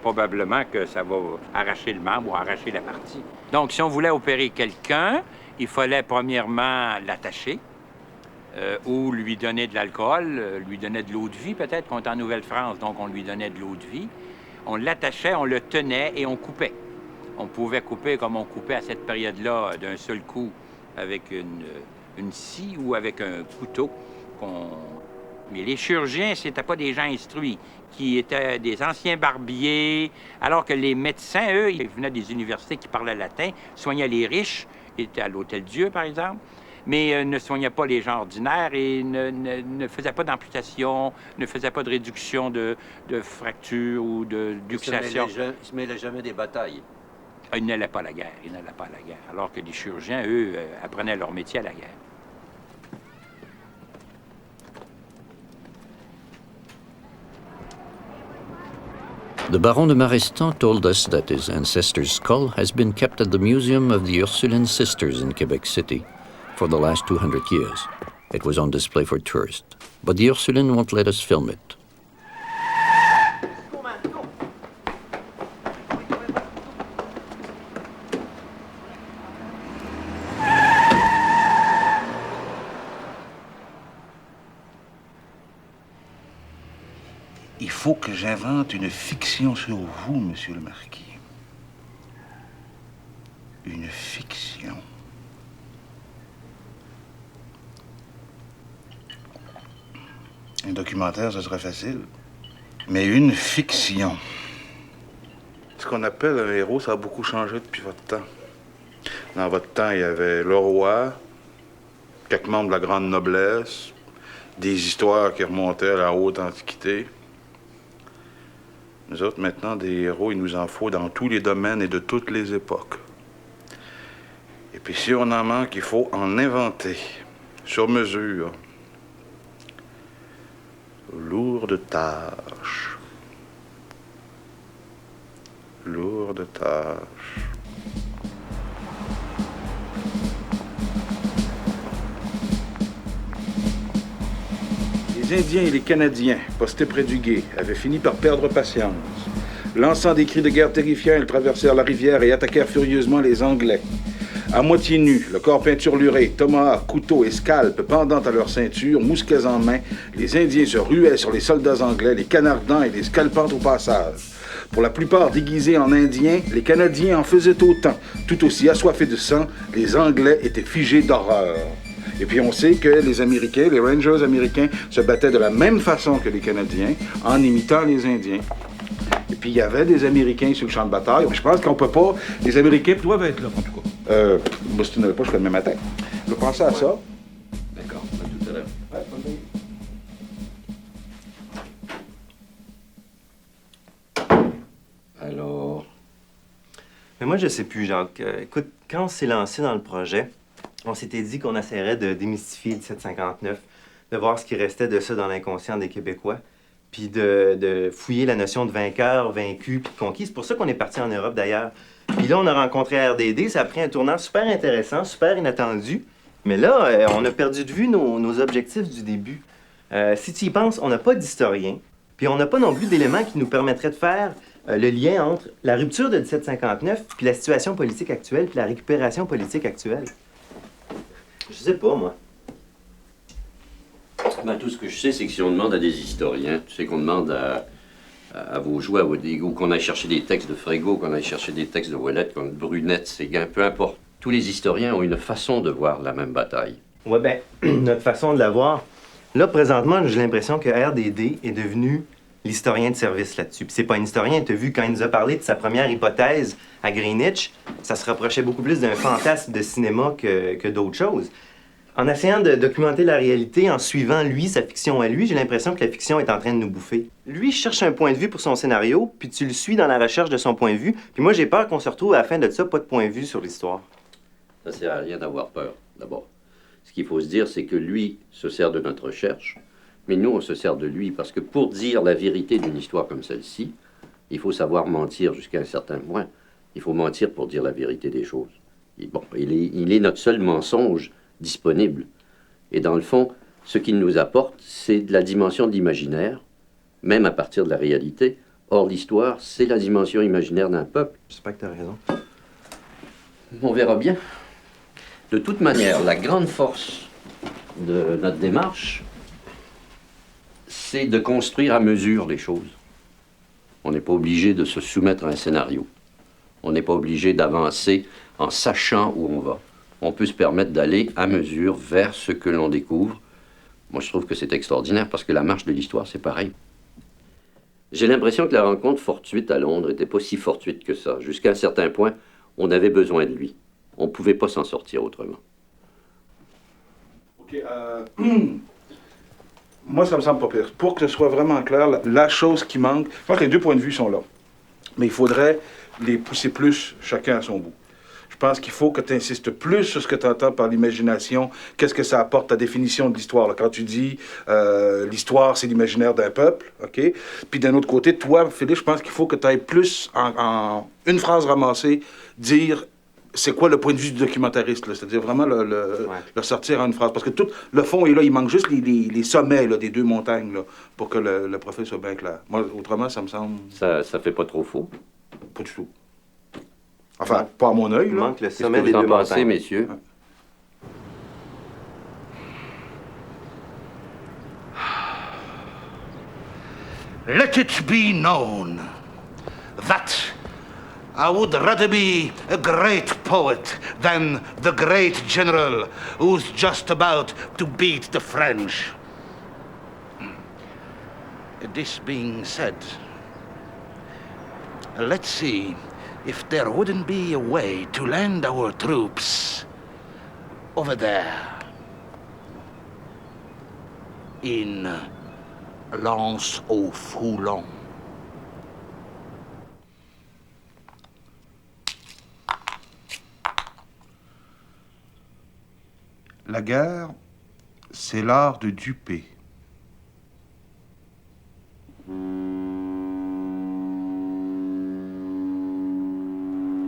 probablement que ça va arracher le membre ou arracher la partie. Donc, si on voulait opérer quelqu'un, il fallait premièrement l'attacher ou lui donner de l'alcool, lui donner de l'eau de vie peut-être, qu'on est en Nouvelle-France, donc on lui donnait de l'eau de vie. On l'attachait, on le tenait et on coupait. On pouvait couper comme on coupait à cette période-là d'un seul coup avec une scie ou avec un couteau. Mais les chirurgiens, c'était pas des gens instruits, qui étaient des anciens barbiers, alors que les médecins, eux, ils venaient des universités qui parlaient latin, soignaient les riches, ils étaient à l'Hôtel-Dieu, par exemple, mais ne soignaient pas les gens ordinaires et ne faisaient pas d'amputation, ne faisaient pas de réduction de fractures ou de luxation. Ils ne se mêlaient jamais des batailles. Ils n'allaient pas à la guerre, alors que les chirurgiens, eux, apprenaient leur métier à la guerre. The Baron de Marestan told us that his ancestor's skull has been kept at the Museum of the Ursuline Sisters in Quebec City for the last 200 years. It was on display for tourists, but the Ursuline won't let us film it. Il faut que j'invente une fiction sur vous, monsieur le marquis. Une fiction. Un documentaire, ce serait facile. Mais une fiction. Ce qu'on appelle un héros, ça a beaucoup changé depuis votre temps. Dans votre temps, il y avait le roi, quelques membres de la grande noblesse, des histoires qui remontaient à la haute antiquité. Nous autres, maintenant, des héros, il nous en faut dans tous les domaines et de toutes les époques. Et puis, si on en manque, il faut en inventer, sur mesure. Lourde tâche. Lourde tâche. Les Indiens et les Canadiens, postés près du gué, avaient fini par perdre patience. Lançant des cris de guerre terrifiants, ils traversèrent la rivière et attaquèrent furieusement les Anglais. À moitié nus, le corps peinturluré, tomahawk, couteau et scalp pendant à leur ceinture, mousquets en main, les Indiens se ruaient sur les soldats anglais, les canardant et les scalpant au passage. Pour la plupart déguisés en Indiens, les Canadiens en faisaient autant. Tout aussi assoiffés de sang, les Anglais étaient figés d'horreur. Et puis on sait que les Américains, les Rangers américains, se battaient de la même façon que les Canadiens, en imitant les Indiens. Et puis il y avait des Américains sur le champ de bataille. Je pense qu'on peut pas... Les Américains doivent être là, en tout cas. Moi, si tu n'avais pas, je ferais demain matin. Je vais penser à ça. D'accord, à tout à l'heure. Alors... Mais moi, je sais plus, Jacques. Écoute, quand on s'est lancé dans le projet, on s'était dit qu'on essaierait de démystifier 1759, de voir ce qui restait de ça dans l'inconscient des Québécois, puis de fouiller la notion de vainqueur, vaincu, puis conquis. C'est pour ça qu'on est parti en Europe, d'ailleurs. Puis là, on a rencontré RDD, ça a pris un tournant super intéressant, super inattendu. Mais là, on a perdu de vue nos objectifs du début. Si tu y penses, on n'a pas d'historien, puis on n'a pas non plus d'éléments qui nous permettraient de faire le lien entre la rupture de 1759, puis la situation politique actuelle, puis la récupération politique actuelle. Je sais pas, moi. Ben, tout ce que je sais, c'est que si on demande à des historiens, tu sais qu'on demande à vos jouets, ou qu'on aille chercher des textes de Frégo, qu'on aille chercher des textes de Ouellette, comme Brunette, Séguin, peu importe. Tous les historiens ont une façon de voir la même bataille. Ouais, ben, notre façon de la voir. Là, présentement, j'ai l'impression que RDD est devenu l'historien de service là-dessus. Puis c'est pas un historien, t'as vu, quand il nous a parlé de sa première hypothèse à Greenwich, ça se rapprochait beaucoup plus d'un fantasme de cinéma que d'autres choses. En essayant de documenter la réalité, en suivant lui, sa fiction à lui, j'ai l'impression que la fiction est en train de nous bouffer. Lui cherche un point de vue pour son scénario, puis tu le suis dans la recherche de son point de vue, puis moi j'ai peur qu'on se retrouve à la fin de ça, pas de point de vue sur l'histoire. Ça sert à rien d'avoir peur, d'abord. Ce qu'il faut se dire, c'est que lui se sert de notre recherche, mais nous, on se sert de lui, parce que pour dire la vérité d'une histoire comme celle-ci, il faut savoir mentir jusqu'à un certain point. Il faut mentir pour dire la vérité des choses. Et bon, il est notre seul mensonge disponible. Et dans le fond, ce qu'il nous apporte, c'est de la dimension de l'imaginaire, même à partir de la réalité. Or, l'histoire, c'est la dimension imaginaire d'un peuple. J'espère que tu as raison. On verra bien. De toute manière, la grande force de notre démarche, c'est de construire à mesure les choses. On n'est pas obligé de se soumettre à un scénario. On n'est pas obligé d'avancer en sachant où on va. On peut se permettre d'aller à mesure vers ce que l'on découvre. Moi, je trouve que c'est extraordinaire parce que la marche de l'histoire, c'est pareil. J'ai l'impression que la rencontre fortuite à Londres n'était pas si fortuite que ça. Jusqu'à un certain point, on avait besoin de lui. On ne pouvait pas s'en sortir autrement. OK. Moi, ça me semble pas pire. Pour que ce soit vraiment clair, la chose qui manque, je pense que les deux points de vue sont là. Mais il faudrait les pousser plus, chacun à son bout. Je pense qu'il faut que tu insistes plus sur ce que tu entends par l'imagination. Qu'est-ce que ça apporte, ta définition de l'histoire? Là, quand tu dis l'histoire, c'est l'imaginaire d'un peuple, OK? Puis d'un autre côté, toi, Philippe, je pense qu'il faut que tu ailles plus, en une phrase ramassée, dire c'est quoi le point de vue du documentariste, là? C'est-à-dire vraiment le sortir en une phrase. Parce que tout le fond est là, il manque juste les sommets là, des deux montagnes là, pour que le profil soit bien clair. Moi, autrement, ça me semble... Ça fait pas trop faux? Pas du tout. Enfin, pas à mon œil. Il là. manque le sommet des deux deux montagnes. montagnes. Messieurs. Let it be known that I would rather be a great poet than the great general who's just about to beat the French. This being said, let's see if there wouldn't be a way to land our troops over there in Lens-au-Foulon. La guerre, c'est l'art de duper.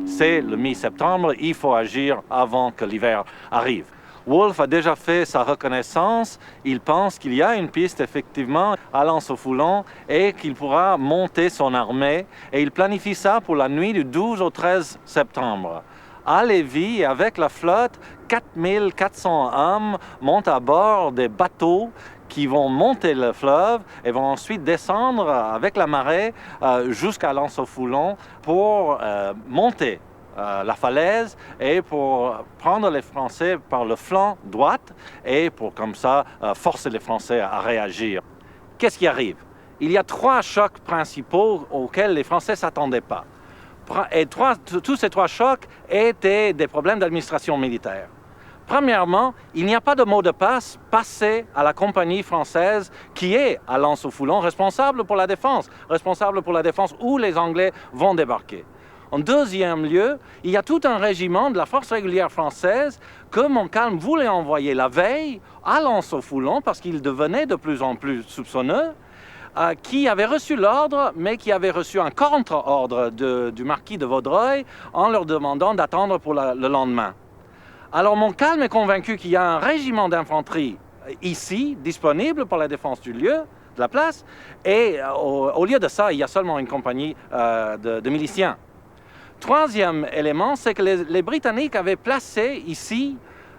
C'est le mi-septembre, il faut agir avant que l'hiver arrive. Wolfe a déjà fait sa reconnaissance, il pense qu'il y a une piste effectivement à Lens-au-Foulon et qu'il pourra monter son armée et il planifie ça pour la nuit du 12 au 13 septembre. À Lévis, avec la flotte, 4400 hommes montent à bord des bateaux qui vont monter le fleuve et vont ensuite descendre avec la marée jusqu'à Lens-au-Foulon pour monter la falaise et pour prendre les Français par le flanc droit et pour comme ça forcer les Français à réagir. Qu'est-ce qui arrive? Il y a 3 chocs principaux auxquels les Français ne s'attendaient pas. Et tous ces 3 chocs étaient des problèmes d'administration militaire. Premièrement, il n'y a pas de mot de passe passé à la compagnie française qui est à Lens-au-Foulon, responsable pour la défense où les Anglais vont débarquer. En deuxième lieu, il y a tout un régiment de la force régulière française que Montcalm voulait envoyer la veille à Lens-au-Foulon parce qu'il devenait de plus en plus soupçonneux, qui avait reçu l'ordre, mais qui avait reçu un contre-ordre du marquis de Vaudreuil en leur demandant d'attendre pour le lendemain. Alors Montcalm est convaincu qu'il y a un régiment d'infanterie ici, disponible pour la défense du lieu, de la place, et au lieu de ça, il y a seulement une compagnie de miliciens. Troisième élément, c'est que les Britanniques avaient placé ici,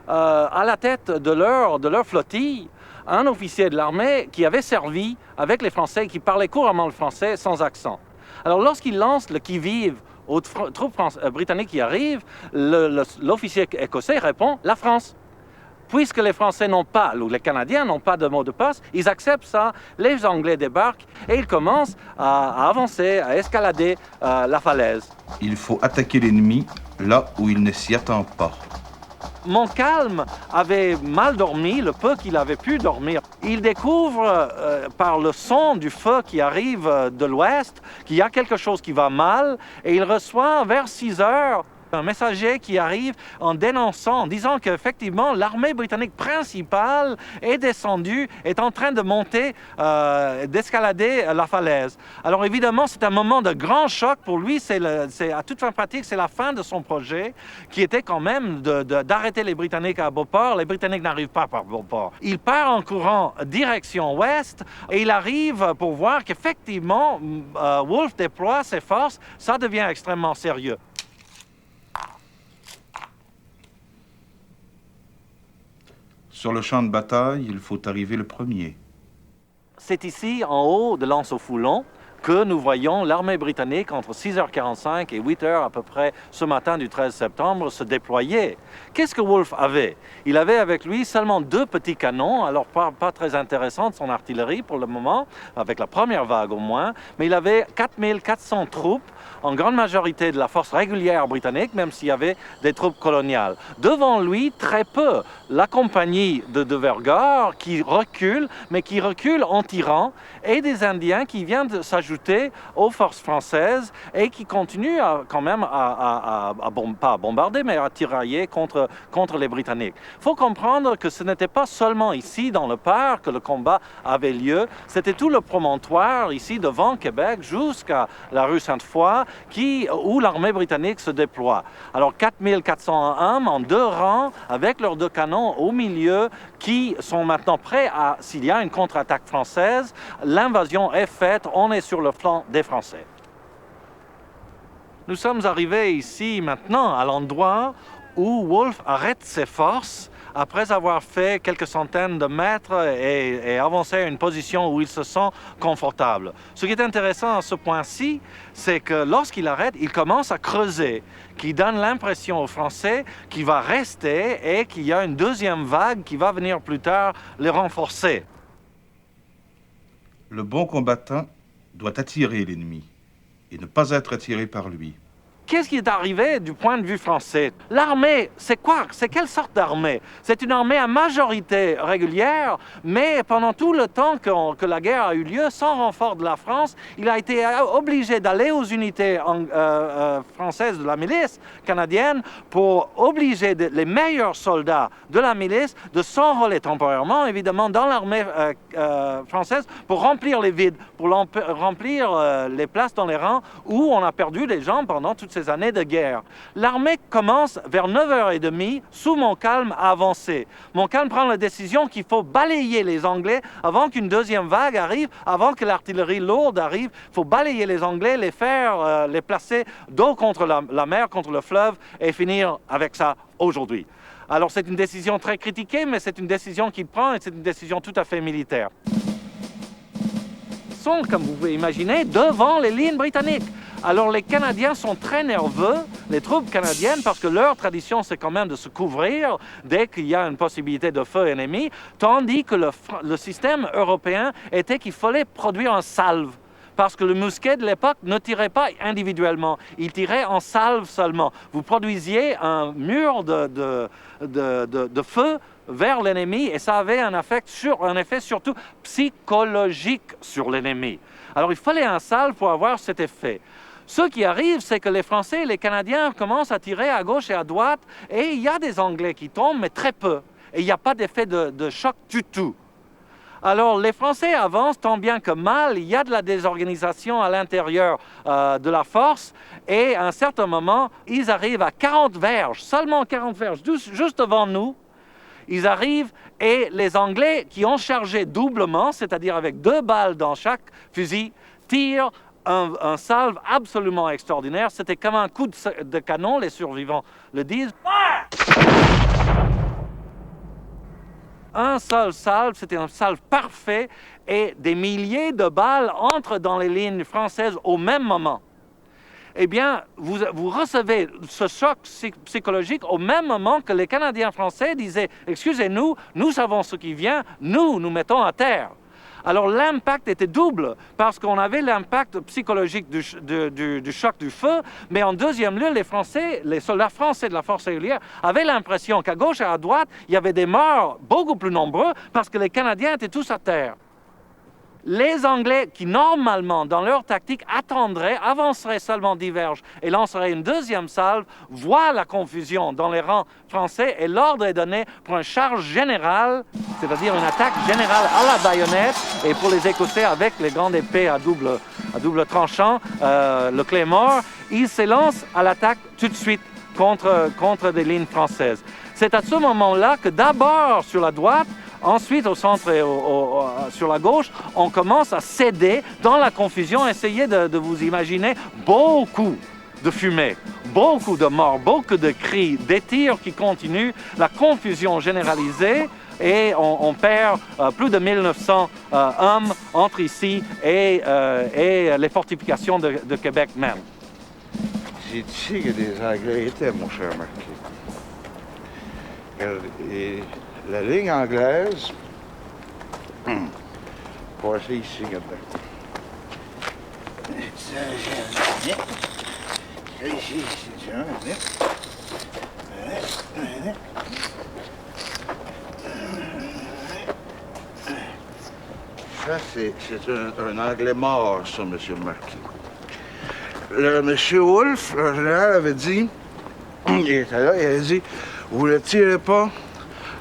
à la tête de leur flottille, un officier de l'armée qui avait servi avec les Français, qui parlait couramment le français sans accent. Alors lorsqu'il lance le qui-vive aux troupes britanniques qui arrivent, l'officier écossais répond « la France ». Puisque les Français n'ont pas, ou les Canadiens n'ont pas de mot de passe, ils acceptent ça, les Anglais débarquent et ils commencent à avancer, à escalader la falaise. Il faut attaquer l'ennemi là où il ne s'y attend pas. Montcalm avait mal dormi, le peu qu'il avait pu dormir. Il découvre par le son du feu qui arrive de l'ouest qu'il y a quelque chose qui va mal et il reçoit vers 6 heures un messager qui arrive en dénonçant, en disant qu'effectivement l'armée britannique principale est descendue, est en train de monter, d'escalader la falaise. Alors évidemment, c'est un moment de grand choc pour lui. C'est à toute fin pratique, c'est la fin de son projet, qui était quand même d'arrêter les Britanniques à Beauport. Les Britanniques n'arrivent pas par Beauport. Il part en courant direction ouest et il arrive pour voir qu'effectivement, Wolfe déploie ses forces. Ça devient extrêmement sérieux. Sur le champ de bataille, il faut arriver le premier. C'est ici, en haut de l'Anse-au-Foulon, que nous voyons l'armée britannique entre 6h45 et 8h à peu près ce matin du 13 septembre se déployer. Qu'est-ce que Wolfe avait? Il avait avec lui seulement 2 petits canons, alors pas très intéressante son artillerie pour le moment, avec la première vague au moins, mais il avait 4400 troupes, en grande majorité de la force régulière britannique, même s'il y avait des troupes coloniales. Devant lui, très peu, la compagnie de Vergor qui recule, mais qui recule en tirant, et des Indiens qui viennent de s'ajouter aux forces françaises et qui continuent quand même pas à bombarder, mais à tirailler contre les Britanniques. Il faut comprendre que ce n'était pas seulement ici, dans le parc, que le combat avait lieu, c'était tout le promontoire, ici, devant Québec, jusqu'à la rue Sainte-Foy, où l'armée britannique se déploie. Alors 4400 hommes en 2 rangs, avec leurs 2 canons au milieu, qui sont maintenant prêts à, s'il y a une contre-attaque française, l'invasion est faite, on est sur le flanc des Français. Nous sommes arrivés ici maintenant à l'endroit où Wolfe arrête ses forces après avoir fait quelques centaines de mètres et avancé à une position où il se sent confortable. Ce qui est intéressant à ce point-ci, c'est que lorsqu'il arrête, il commence à creuser, qui donne l'impression aux Français qu'il va rester et qu'il y a une deuxième vague qui va venir plus tard les renforcer. Le bon combattant doit attirer l'ennemi et ne pas être attiré par lui. Qu'est-ce qui est arrivé du point de vue français? L'armée, c'est quoi? C'est quelle sorte d'armée? C'est une armée à majorité régulière, mais pendant tout le temps que la guerre a eu lieu, sans renfort de la France, il a été obligé d'aller aux unités françaises de la milice canadienne pour obliger les meilleurs soldats de la milice de s'enrôler temporairement, évidemment, dans l'armée française pour remplir les vides, pour remplir les places dans les rangs où on a perdu des gens pendant toutes ces années de guerre. L'armée commence vers 9h30 sous Montcalm à avancer. Montcalm prend la décision qu'il faut balayer les Anglais avant qu'une deuxième vague arrive, avant que l'artillerie lourde arrive. Il faut balayer les Anglais, les faire, les placer dos contre la mer, contre le fleuve et finir avec ça aujourd'hui. Alors c'est une décision très critiquée, mais c'est une décision qu'il prend et c'est une décision tout à fait militaire. Ils sont, comme vous pouvez imaginer, devant les lignes britanniques. Alors les Canadiens sont très nerveux, les troupes canadiennes, parce que leur tradition, c'est quand même de se couvrir dès qu'il y a une possibilité de feu ennemi, tandis que le système européen était qu'il fallait produire un salve. Parce que le mousquet de l'époque ne tirait pas individuellement, il tirait en salve seulement. Vous produisiez un mur de feu vers l'ennemi et ça avait un effet surtout psychologique sur l'ennemi. Alors il fallait un salve pour avoir cet effet. Ce qui arrive, c'est que les Français et les Canadiens commencent à tirer à gauche et à droite et il y a des Anglais qui tombent, mais très peu. Et il n'y a pas d'effet de choc du tout. Alors les Français avancent tant bien que mal, il y a de la désorganisation à l'intérieur de la force et à un certain moment, ils arrivent à 40 verges, seulement 40 verges, juste devant nous. Ils arrivent et les Anglais qui ont chargé doublement, c'est-à-dire avec 2 balles dans chaque fusil, tirent un salve absolument extraordinaire. C'était comme un coup de canon, les survivants le disent. Un seul salve, c'était un salve parfait et des milliers de balles entrent dans les lignes françaises au même moment. Eh bien, vous recevez ce choc psychologique au même moment que les Canadiens français disaient « Excusez-nous, nous savons ce qui vient, nous mettons à terre ». Alors l'impact était double, parce qu'on avait l'impact psychologique du choc du feu, mais en deuxième lieu, les soldats français de la force régulière avaient l'impression qu'à gauche et à droite, il y avait des morts beaucoup plus nombreux, parce que les Canadiens étaient tous à terre. Les Anglais, qui normalement, dans leur tactique, attendraient, avanceraient seulement divergent et lanceraient une deuxième salve, voient la confusion dans les rangs français et l'ordre est donné pour une charge générale, c'est-à-dire une attaque générale à la baïonnette, et pour les Écossais avec les grandes épées à double tranchant, le Claymore, ils s'élancent à l'attaque tout de suite contre des lignes françaises. C'est à ce moment-là que d'abord sur la droite, ensuite, au centre et sur la gauche, on commence à céder dans la confusion. Essayez de vous imaginer beaucoup de fumée, beaucoup de morts, beaucoup de cris, des tirs qui continuent, la confusion généralisée. Et on perd plus de 1900 hommes entre ici et les fortifications de Québec même. C'est ici que des Anglais étaient, mon cher Marquis. Et la ligne anglaise, passez ici, regardez. Ça, c'est un Anglais mort, ça, M. le Marquis. Le M. Wolfe, le général, avait dit, il était là, il a dit, vous ne tirez pas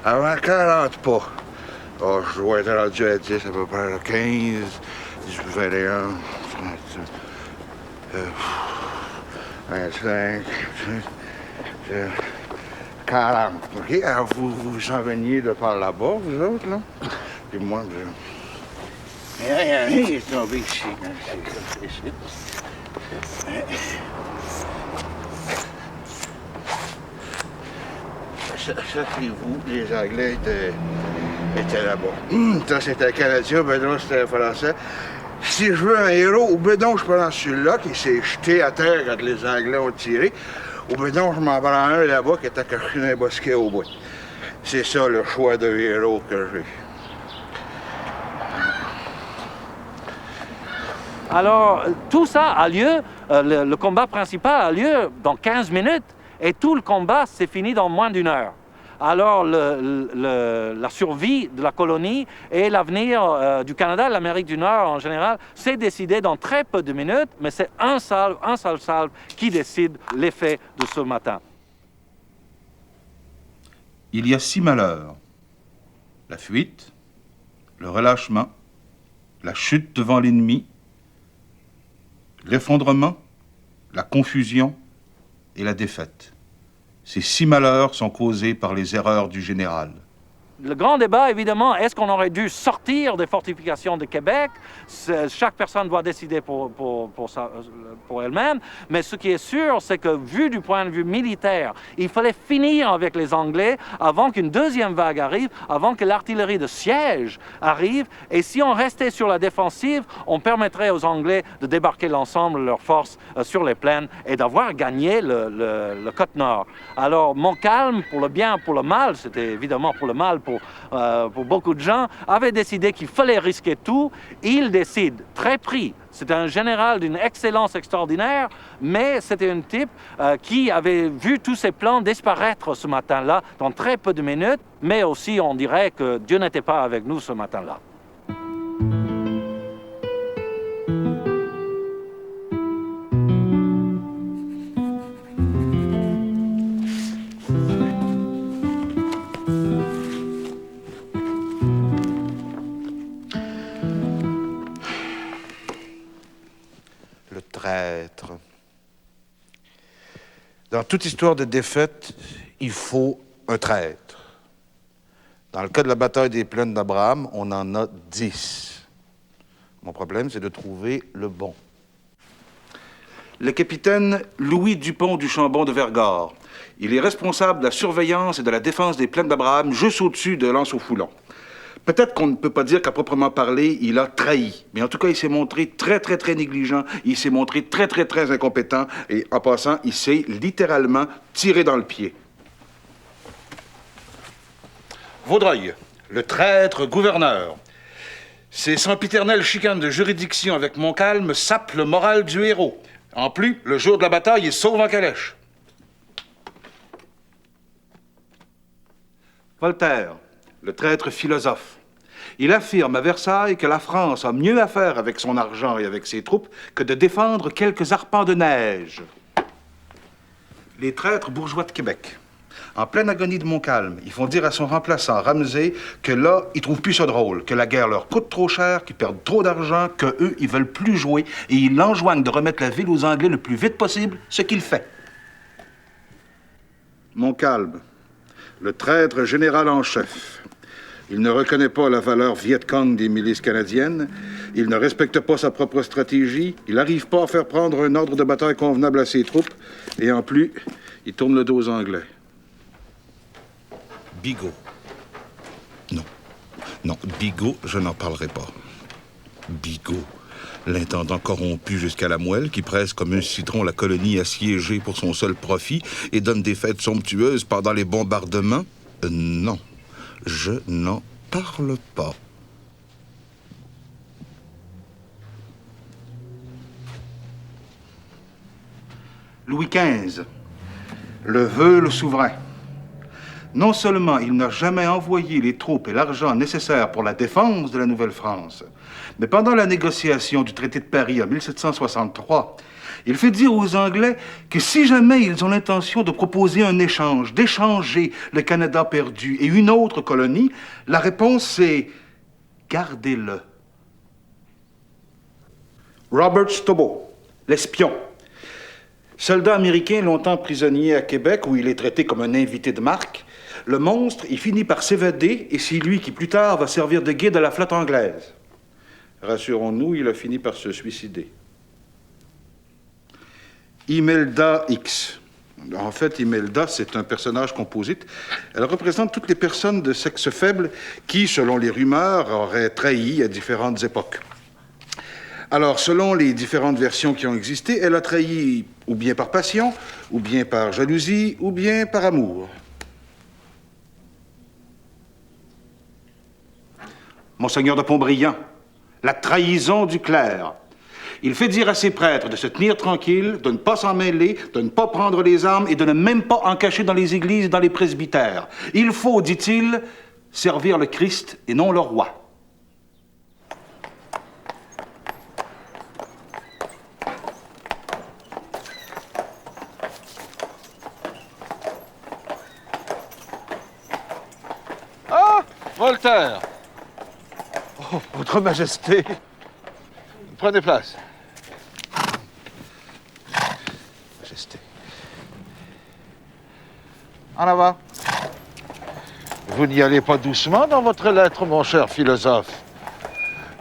avant 40 pas. Oh, je dois être rendu à 10, à peu près, 15, 18, 21, 25, 40. OK? Alors, vous vous en veniez de par là-bas, vous autres, là? Puis moi, il est tombé ici. C'est ici. Ça, c'est vous, les Anglais étaient là-bas. Ça, c'était un Canadien, ben non, c'était un Français. Si je veux un héros, ou ben donc je prends celui-là qui s'est jeté à terre quand les Anglais ont tiré, ou ben donc je m'en prends un là-bas qui était caché dans un bosquet au bout. C'est ça le choix de héros que j'ai. Alors, tout ça a lieu, le combat principal a lieu dans 15 minutes et tout le combat s'est fini dans moins d'une heure. Alors, la survie de la colonie et l'avenir du Canada et de l'Amérique du Nord en général, c'est décidé dans très peu de minutes, mais c'est un seul salve qui décide l'effet de ce matin. Il y a 6 malheurs. La fuite, le relâchement, la chute devant l'ennemi, l'effondrement, la confusion et la défaite. Ces 6 malheurs sont causés par les erreurs du général. Le grand débat, évidemment, est-ce qu'on aurait dû sortir des fortifications de Québec? Chaque personne doit décider pour elle-même. Mais ce qui est sûr, c'est que, vu du point de vue militaire, il fallait finir avec les Anglais avant qu'une deuxième vague arrive, avant que l'artillerie de siège arrive. Et si on restait sur la défensive, on permettrait aux Anglais de débarquer l'ensemble de leurs forces sur les plaines et d'avoir gagné le Côte-Nord. Alors, Montcalm, pour le bien, pour le mal, c'était évidemment pour le mal, pour beaucoup de gens, avait décidé qu'il fallait risquer tout. Il décide, très pris. C'était un général d'une excellence extraordinaire, mais c'était un type qui avait vu tous ses plans disparaître ce matin-là, dans très peu de minutes, mais aussi on dirait que Dieu n'était pas avec nous ce matin-là. Traître. Dans toute histoire de défaite, il faut un traître. Dans le cas de la bataille des plaines d'Abraham, on en a 10. Mon problème, c'est de trouver le bon. Le capitaine Louis Dupont du Chambon de Vergor. Il est responsable de la surveillance et de la défense des plaines d'Abraham, juste au-dessus de l'Anse-au-Foulon. Peut-être qu'on ne peut pas dire qu'à proprement parler, il a trahi. Mais en tout cas, il s'est montré très, très, très négligent. Il s'est montré très, très, très incompétent. Et en passant, il s'est littéralement tiré dans le pied. Vaudreuil, le traître gouverneur. Ces sempiternelles chicanes de juridiction avec Montcalm sapent le moral du héros. En plus, le jour de la bataille, il sauve en calèche. Voltaire, le traître philosophe. Il affirme à Versailles que la France a mieux à faire avec son argent et avec ses troupes que de défendre quelques arpents de neige. Les traîtres bourgeois de Québec, en pleine agonie de Montcalm, ils font dire à son remplaçant, Ramsay, que là, ils trouvent plus ça drôle, que la guerre leur coûte trop cher, qu'ils perdent trop d'argent, qu'eux, ils veulent plus jouer, et ils l'enjoignent de remettre la ville aux Anglais le plus vite possible, ce qu'il fait. Montcalm, le traître général en chef. Il ne reconnaît pas la valeur Viet Cong des milices canadiennes, il ne respecte pas sa propre stratégie, il n'arrive pas à faire prendre un ordre de bataille convenable à ses troupes, et en plus, il tourne le dos aux Anglais. Bigot. Non. Non, Bigot, je n'en parlerai pas. Bigot, l'intendant corrompu jusqu'à la moelle, qui presse comme un citron la colonie assiégée pour son seul profit et donne des fêtes somptueuses pendant les bombardements. Non. Je n'en parle pas. Louis XV, le veule souverain. Non seulement il n'a jamais envoyé les troupes et l'argent nécessaires pour la défense de la Nouvelle-France, mais pendant la négociation du traité de Paris en 1763, il fait dire aux Anglais que si jamais ils ont l'intention de proposer un échange, d'échanger le Canada perdu et une autre colonie, la réponse c'est « gardez-le ». Robert Stobo, l'espion. Soldat américain longtemps prisonnier à Québec, où il est traité comme un invité de marque, le monstre, il finit par s'évader et c'est lui qui plus tard va servir de guide à la flotte anglaise. Rassurons-nous, il a fini par se suicider. Imelda X. En fait, Imelda, c'est un personnage composite. Elle représente toutes les personnes de sexe faible qui, selon les rumeurs, auraient trahi à différentes époques. Alors, selon les différentes versions qui ont existé, elle a trahi ou bien par passion, ou bien par jalousie, ou bien par amour. Monseigneur de Pontbriand, la trahison du clerc. Il fait dire à ses prêtres de se tenir tranquilles, de ne pas s'en mêler, de ne pas prendre les armes et de ne même pas en cacher dans les églises et dans les presbytères. Il faut, dit-il, servir le Christ et non le roi. Ah, Voltaire! Oh, Votre Majesté! Prenez place. Majesté. En avant. Vous n'y allez pas doucement dans votre lettre, mon cher philosophe.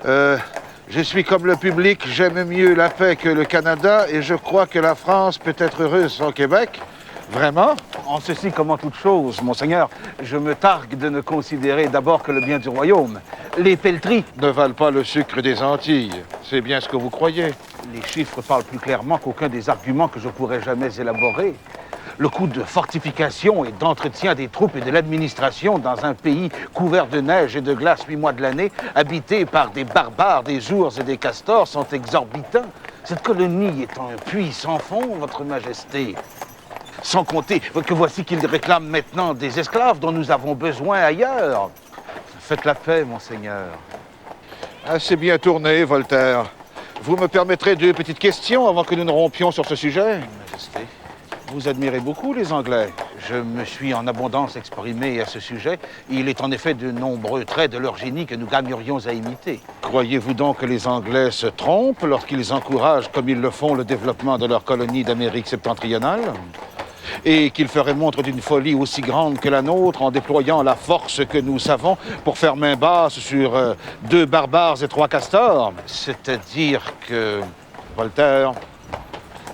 Je suis comme le public, j'aime mieux la paix que le Canada et je crois que la France peut être heureuse sans Québec. Vraiment? En ceci comme en toute chose, monseigneur, je me targue de ne considérer d'abord que le bien du royaume. Les pelleteries ne valent pas le sucre des Antilles. C'est bien ce que vous croyez. Les chiffres parlent plus clairement qu'aucun des arguments que je pourrais jamais élaborer. Le coût de fortification et d'entretien des troupes et de l'administration dans un pays couvert de neige et de glace 8 mois de l'année, habité par des barbares, des ours et des castors, sont exorbitants. Cette colonie est un puits sans fond, votre Majesté. Sans compter que voici qu'ils réclament maintenant des esclaves dont nous avons besoin ailleurs. Faites la paix, monseigneur. Assez bien tourné, Voltaire. Vous me permettrez 2 petites questions avant que nous ne rompions sur ce sujet? Majesté. Vous admirez beaucoup les Anglais. Je me suis en abondance exprimé à ce sujet. Il est en effet de nombreux traits de leur génie que nous gagnerions à imiter. Croyez-vous donc que les Anglais se trompent lorsqu'ils encouragent, comme ils le font, le développement de leur colonie d'Amérique septentrionale? Et qu'ils feraient montre d'une folie aussi grande que la nôtre en déployant la force que nous savons pour faire main basse sur 2 barbares et 3 castors? C'est-à-dire que... Voltaire,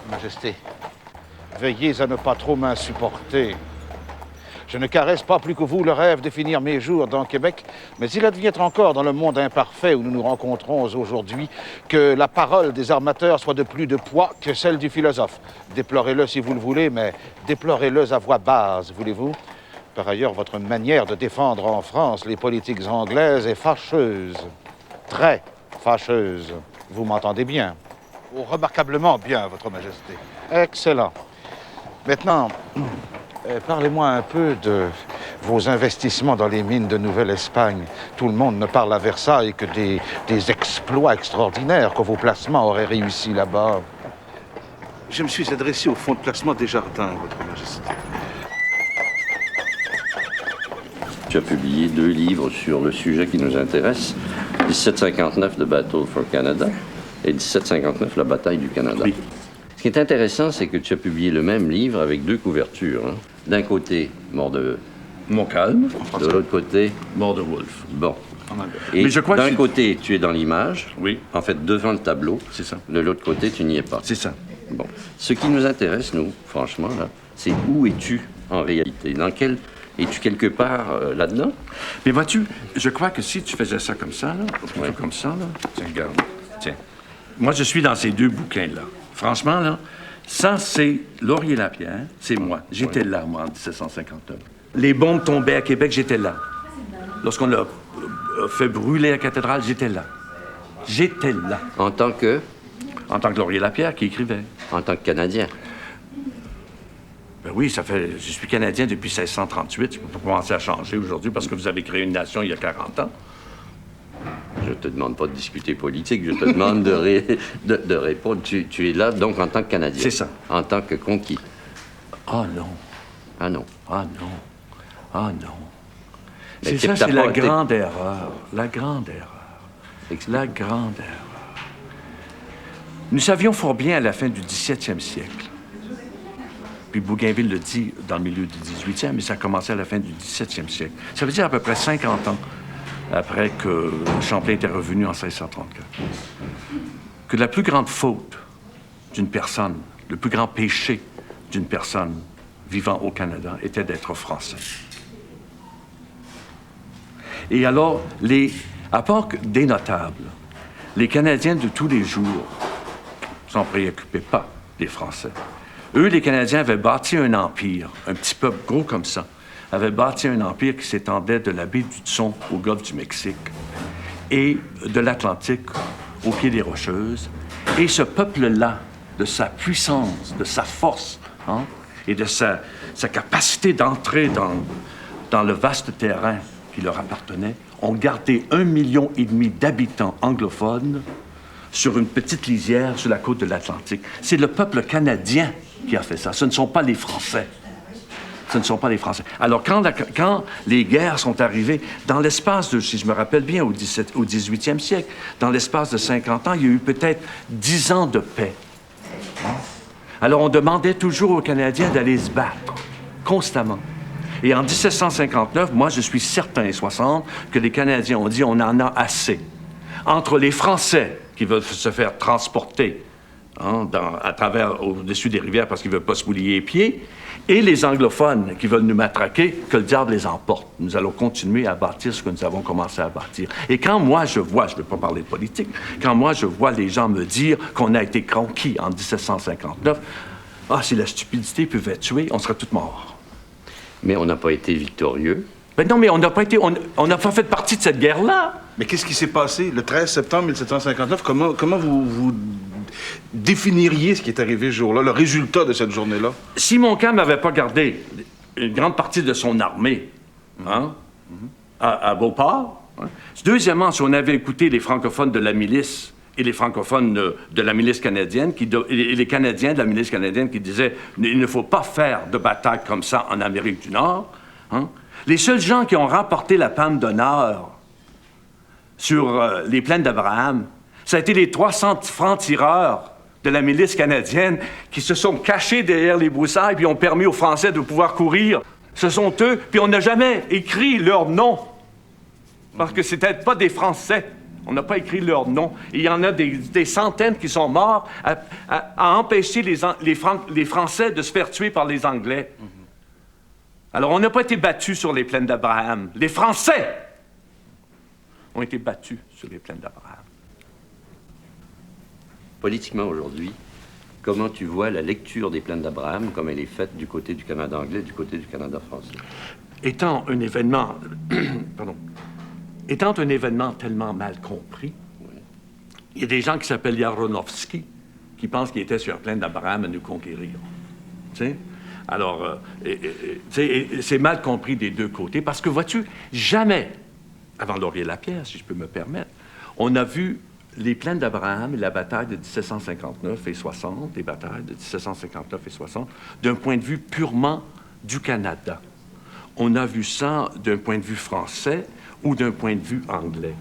Majesté, veillez à ne pas trop m'insupporter. Je ne caresse pas plus que vous le rêve de finir mes jours dans Québec, mais il advient encore dans le monde imparfait où nous nous rencontrons aujourd'hui que la parole des armateurs soit de plus de poids que celle du philosophe. Déplorez-le si vous le voulez, mais déplorez-le à voix basse, voulez-vous? Par ailleurs, votre manière de défendre en France les politiques anglaises est fâcheuse. très fâcheuse. Vous m'entendez bien? Oh, remarquablement bien, Votre Majesté. Excellent. Maintenant, parlez-moi un peu de vos investissements dans les mines de Nouvelle-Espagne. Tout le monde ne parle à Versailles que des exploits extraordinaires que vos placements auraient réussi là-bas. Je me suis adressé au fonds de placement Desjardins, Votre Majesté. Tu as publié 2 livres sur le sujet qui nous intéresse, 1759, The Battle for Canada, et 1759, La bataille du Canada. Oui. Ce qui est intéressant, c'est que tu as publié le même livre avec 2 couvertures. Hein. D'un côté, Mort de Montcalm, de l'autre côté, Mort de Wolfe. Bon. Mais je crois que d'un côté, tu es dans l'image, oui. En fait, devant le tableau. C'est ça. De l'autre côté, tu n'y es pas. C'est ça. Bon. Ce qui nous intéresse, nous, franchement, là, c'est où es-tu en réalité? Dans quel... Es-tu quelque part là-dedans? Mais vois-tu, je crois que si tu faisais ça comme ça, là, plutôt comme ça, là, tiens, regarde, tiens. Moi, je suis dans ces 2 bouquins-là. Franchement, là, ça, c'est Laurier-Lapierre, c'est moi. J'étais là, moi, en 1759. Les bombes tombaient à Québec, j'étais là. Lorsqu'on a fait brûler la cathédrale, j'étais là. J'étais là. En tant que? En tant que Laurier-Lapierre qui écrivait. En tant que Canadien? Ben oui, je suis Canadien depuis 1638. Je peux pas commencer à changer aujourd'hui parce que vous avez créé une nation il y a 40 ans. Je te demande pas de discuter politique, je te demande de répondre. Tu es là, donc, en tant que Canadien. C'est ça. En tant que conquis. Ah non. Ah non. Ah non. Ah non. Mais c'est ça, c'est la grande erreur. La grande erreur. La grande erreur. Nous savions fort bien à la fin du 17e siècle. Puis Bougainville le dit dans le milieu du 18e, mais ça a commencé à la fin du 17e siècle. Ça veut dire à peu près 50 ans après que Champlain était revenu en 1634. Que la plus grande faute d'une personne, le plus grand péché d'une personne vivant au Canada était d'être français. Et alors, à part des notables, les Canadiens de tous les jours s'en préoccupaient pas des Français. Eux, les Canadiens, avaient bâti un empire, un petit peuple gros comme ça, avaient bâti un empire qui s'étendait de la baie d'Hudson au golfe du Mexique et de l'Atlantique au pied des Rocheuses. Et ce peuple-là, de sa puissance, de sa force, hein, et de sa capacité d'entrer dans le vaste terrain qui leur appartenait, ont gardé 1,5 million d'habitants anglophones sur une petite lisière sur la côte de l'Atlantique. C'est le peuple canadien qui a fait ça. Ce ne sont pas les Français. Ce ne sont pas les Français. Alors, quand les guerres sont arrivées, dans l'espace de, si je me rappelle bien, au 18e siècle, dans l'espace de 50 ans, il y a eu peut-être 10 ans de paix. Alors, on demandait toujours aux Canadiens d'aller se battre, constamment. Et en 1759, moi, je suis certain, 60, que les Canadiens ont dit, on en a assez. Entre les Français qui veulent se faire transporter à travers, au-dessus des rivières parce qu'ils ne veulent pas se mouiller les pieds, et les anglophones qui veulent nous matraquer, que le diable les emporte. Nous allons continuer à bâtir ce que nous avons commencé à bâtir. Et quand moi je vois, je ne veux pas parler de politique, quand moi je vois les gens me dire qu'on a été conquis en 1759, si la stupidité pouvait tuer, on serait tous morts. Mais on n'a pas été victorieux. Ben non, mais on n'a pas fait partie de cette guerre-là. Mais qu'est-ce qui s'est passé le 13 septembre 1759? Comment vous définiriez ce qui est arrivé ce jour-là, le résultat de cette journée-là? Si Montcalm n'avait pas gardé une grande partie de son armée à Beauport, deuxièmement, si on avait écouté les francophones de la milice et les francophones de la milice canadienne, et les Canadiens de la milice canadienne qui disaient « il ne faut pas faire de bataille comme ça en Amérique du Nord », les seuls gens qui ont remporté la palme d'honneur sur les plaines d'Abraham, ça a été les 300 francs-tireurs de la milice canadienne qui se sont cachés derrière les broussailles puis ont permis aux Français de pouvoir courir. Ce sont eux, puis on n'a jamais écrit leur nom, parce que c'était pas des Français. On n'a pas écrit leur nom. Et il y en a des centaines qui sont morts à empêcher les Français de se faire tuer par les Anglais. Alors, on n'a pas été battus sur les plaines d'Abraham. Les Français ont été battus sur les plaines d'Abraham. Politiquement, aujourd'hui, comment tu vois la lecture des plaines d'Abraham comme elle est faite du côté du Canada anglais et du côté du Canada français? Étant un événement... étant un événement tellement mal compris, Il y a des gens qui s'appellent Yaronovski qui pensent qu'il était sur la plaine d'Abraham à nous conquérir. Tu sais? Alors, c'est mal compris des deux côtés parce que, vois-tu, jamais, avant Laurier-Lapierre, si je peux me permettre, on a vu les plaines d'Abraham et la bataille de 1759 et 60, les batailles de 1759 et 60, d'un point de vue purement du Canada. On a vu ça d'un point de vue français ou d'un point de vue anglais.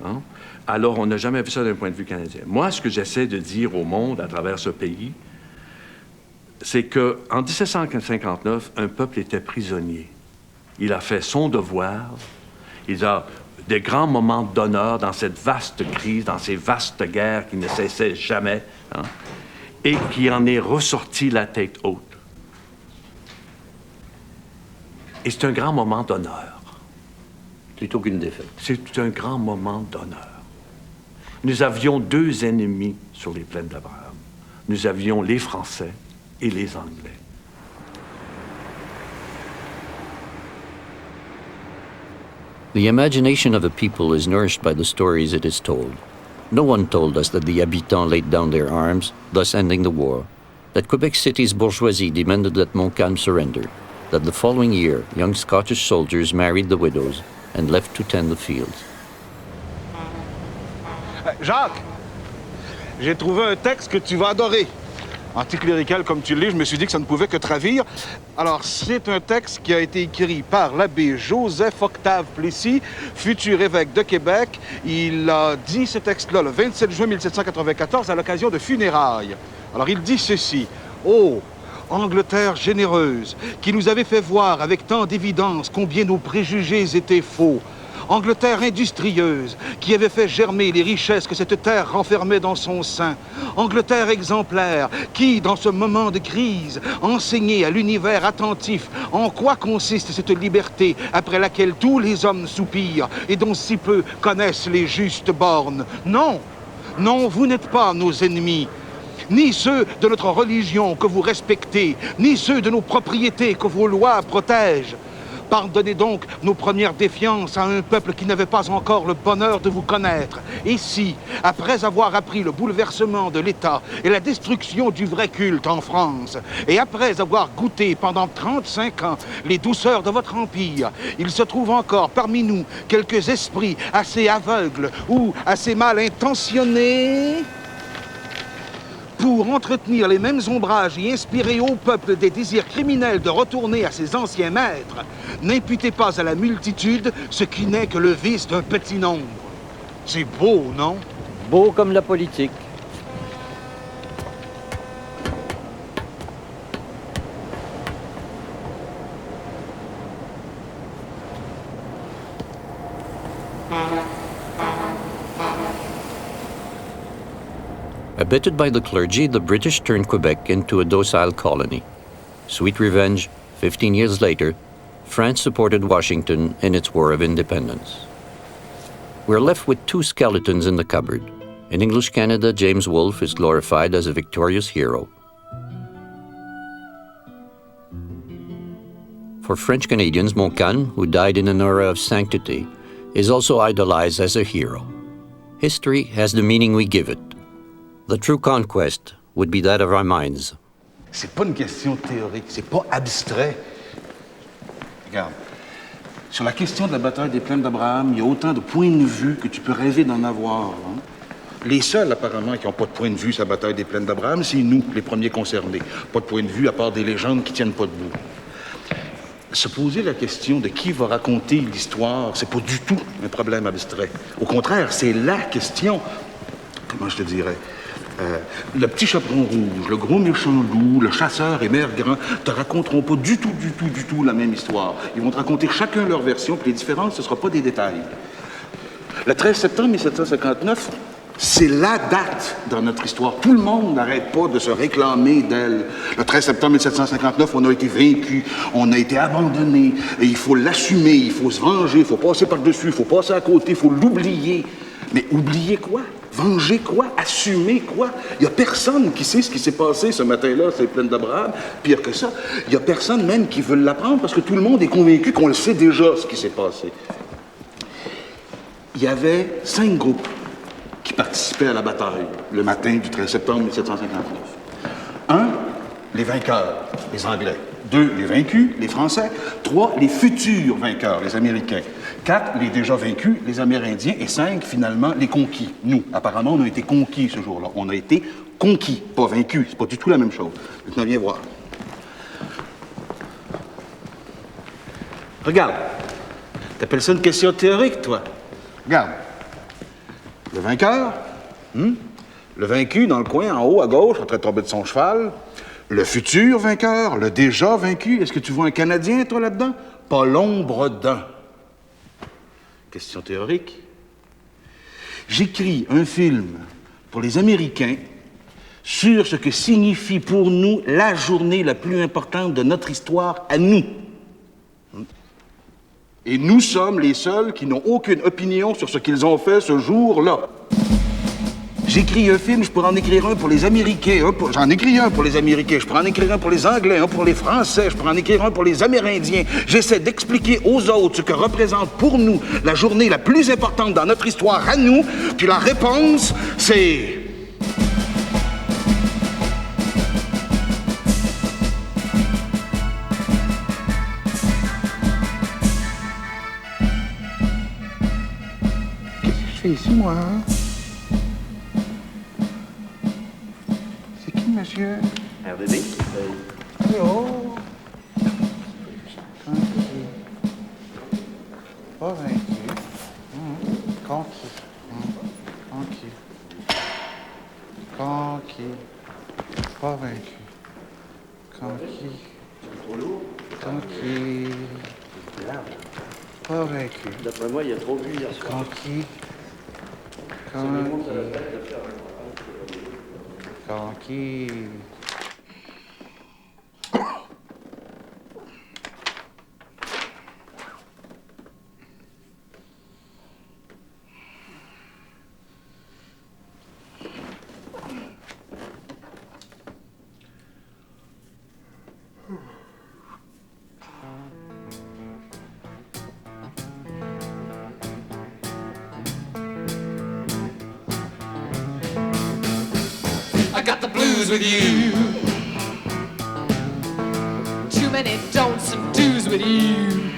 Hein? Alors, on n'a jamais vu ça d'un point de vue canadien. Moi, ce que j'essaie de dire au monde à travers ce pays, c'est qu'en 1759, un peuple était prisonnier. Il a fait son devoir. Il a des grands moments d'honneur dans cette vaste crise, dans ces vastes guerres qui ne cessaient jamais, hein, et qui en est ressorti la tête haute. Et c'est un grand moment d'honneur. Plutôt qu'une défaite. C'est un grand moment d'honneur. Nous avions deux ennemis sur les plaines d'Abraham. Nous avions les Français et les Anglais. The imagination of a people is nourished by the stories it is told. No one told us that the habitants laid down their arms, thus ending the war, that Quebec City's bourgeoisie demanded that Montcalm surrender, that the following year young Scottish soldiers married the widows and left to tend the fields. Jacques, j'ai trouvé un texte que tu vas adorer. Anticlérical comme tu l'es, je me suis dit que ça ne pouvait que te ravir. Alors, c'est un texte qui a été écrit par l'abbé Joseph-Octave Plessis, futur évêque de Québec. Il a dit ce texte-là le 27 juin 1794 à l'occasion de funérailles. Alors, il dit ceci. « Oh, Angleterre généreuse, qui nous avait fait voir avec tant d'évidence combien nos préjugés étaient faux. Angleterre industrieuse, qui avait fait germer les richesses que cette terre renfermait dans son sein. Angleterre exemplaire, qui, dans ce moment de crise, enseignait à l'univers attentif en quoi consiste cette liberté après laquelle tous les hommes soupirent et dont si peu connaissent les justes bornes. Non, non, vous n'êtes pas nos ennemis. Ni ceux de notre religion que vous respectez, ni ceux de nos propriétés que vos lois protègent. Pardonnez donc nos premières défiances à un peuple qui n'avait pas encore le bonheur de vous connaître. Et si, après avoir appris le bouleversement de l'État et la destruction du vrai culte en France, et après avoir goûté pendant 35 ans les douceurs de votre empire, il se trouve encore parmi nous quelques esprits assez aveugles ou assez mal intentionnés pour entretenir les mêmes ombrages et inspirer au peuple des désirs criminels de retourner à ses anciens maîtres, n'imputez pas à la multitude ce qui n'est que le vice d'un petit nombre. C'est beau, non? Beau comme la politique. Abetted by the clergy, the British turned Quebec into a docile colony. Sweet revenge, 15 years later, France supported Washington in its War of Independence. We're left with two skeletons in the cupboard. In English Canada, James Wolfe is glorified as a victorious hero. For French Canadians, Montcalm, who died in an era of sanctity, is also idolized as a hero. History has the meaning we give it. The true conquest would be that of our minds. C'est pas une question théorique, c'est pas abstrait. Regarde, sur la question de la bataille des plaines d'Abraham, il y a autant de points de vue que tu peux rêver d'en avoir. Hein? Les seuls, apparemment, qui n'ont pas de point de vue sur la bataille des plaines d'Abraham, c'est nous, les premiers concernés. Pas de point de vue à part des légendes qui tiennent pas debout. Se poser la question de qui va raconter l'histoire, c'est pas du tout un problème abstrait. Au contraire, c'est la question. Comment je te dirais? Le petit chaperon rouge, le gros méchant loup, le chasseur et Mère Grand te raconteront pas du tout la même histoire. Ils vont te raconter chacun leur version, puis les différences, ce ne sera pas des détails. Le 13 septembre 1759, c'est la date dans notre histoire. Tout le monde n'arrête pas de se réclamer d'elle. Le 13 septembre 1759, on a été vaincus, on a été abandonnés, et il faut l'assumer, il faut se venger, il faut passer par-dessus, il faut passer à côté, il faut l'oublier. Mais oublier quoi? Venger quoi? Assumer quoi? Il n'y a personne qui sait ce qui s'est passé ce matin-là, ces plaines d'Abraham. Pire que ça, il n'y a personne même qui veut l'apprendre parce que tout le monde est convaincu qu'on le sait déjà, ce qui s'est passé. Il y avait 5 groupes qui participaient à la bataille le matin du 13 septembre 1759. 1. Les vainqueurs, les Anglais. 2. Les vaincus, les Français. 3. Les futurs vainqueurs, les Américains. 4. Les déjà vaincus, les Amérindiens. Et 5. Finalement, les conquis. Nous, apparemment, on a été conquis ce jour-là. On a été conquis, pas vaincus. C'est pas du tout la même chose. Maintenant, viens voir. Regarde. T'appelles ça une question théorique, toi? Regarde. Le vainqueur, le vaincu dans le coin, en haut, à gauche, en train de tomber de son cheval. Le futur vainqueur, le déjà vaincu. Est-ce que tu vois un Canadien, toi, là-dedans? Pas l'ombre d'un. Question théorique. J'écris un film pour les Américains sur ce que signifie pour nous la journée la plus importante de notre histoire à nous. Et nous sommes les seuls qui n'ont aucune opinion sur ce qu'ils ont fait ce jour-là. J'écris un film, je pourrais en écrire un pour les Américains, j'en écris un pour les Américains, je pourrais en écrire un pour les Anglais, un pour les Français, je pourrais en écrire un pour les Amérindiens. J'essaie d'expliquer aux autres ce que représente pour nous la journée la plus importante dans notre histoire à nous, puis la réponse, c'est... Qu'est-ce que je fais ici, moi, hein? Monsieur. RDD. Allô? Tranquille. Pas vaincu. Conquis. Tranquille. Conquis. Pas vaincu. Conquis. Trop lourd? Conquis. Pas vaincu. D'après moi, il y a trop bu hier soir. Conquis. Conquis. I got the blues with you. Too many don'ts and do's with you.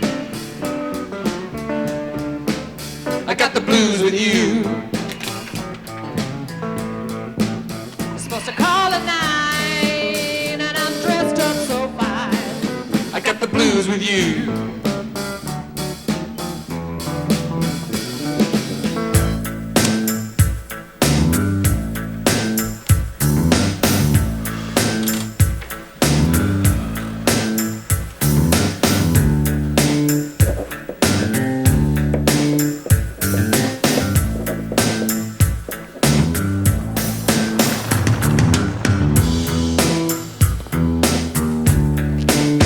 I got the blues with you. I'm supposed to call at 9 and I'm dressed up so fine. I got the blues with you.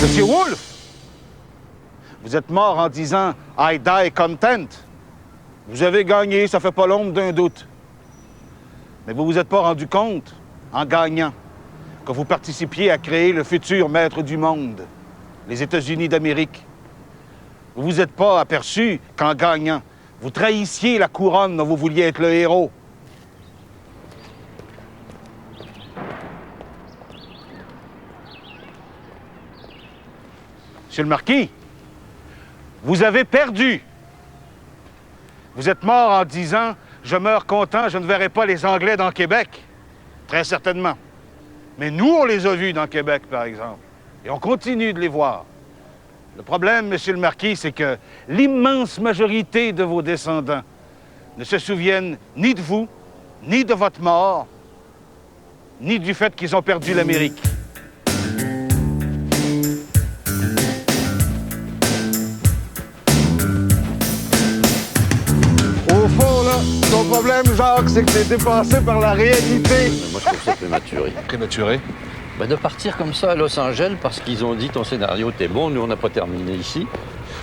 Monsieur Wolfe, vous êtes mort en disant « I die content ». Vous avez gagné, ça fait pas l'ombre d'un doute. Mais vous vous êtes pas rendu compte, en gagnant, que vous participiez à créer le futur maître du monde, les États-Unis d'Amérique. Vous vous êtes pas aperçu qu'en gagnant, vous trahissiez la couronne dont vous vouliez être le héros. Monsieur le Marquis, vous avez perdu. Vous êtes mort en disant « Je meurs content, je ne verrai pas les Anglais dans Québec ». Très certainement. Mais nous, on les a vus dans Québec, par exemple. Et on continue de les voir. Le problème, Monsieur le Marquis, c'est que l'immense majorité de vos descendants ne se souviennent ni de vous, ni de votre mort, ni du fait qu'ils ont perdu l'Amérique. Au fond, là, ton problème, Jacques, c'est que t'es dépassé par la réalité. Moi, je trouve ça prématuré. Prématuré? Ben, de partir comme ça à Los Angeles parce qu'ils ont dit ton scénario était bon, nous on n'a pas terminé ici.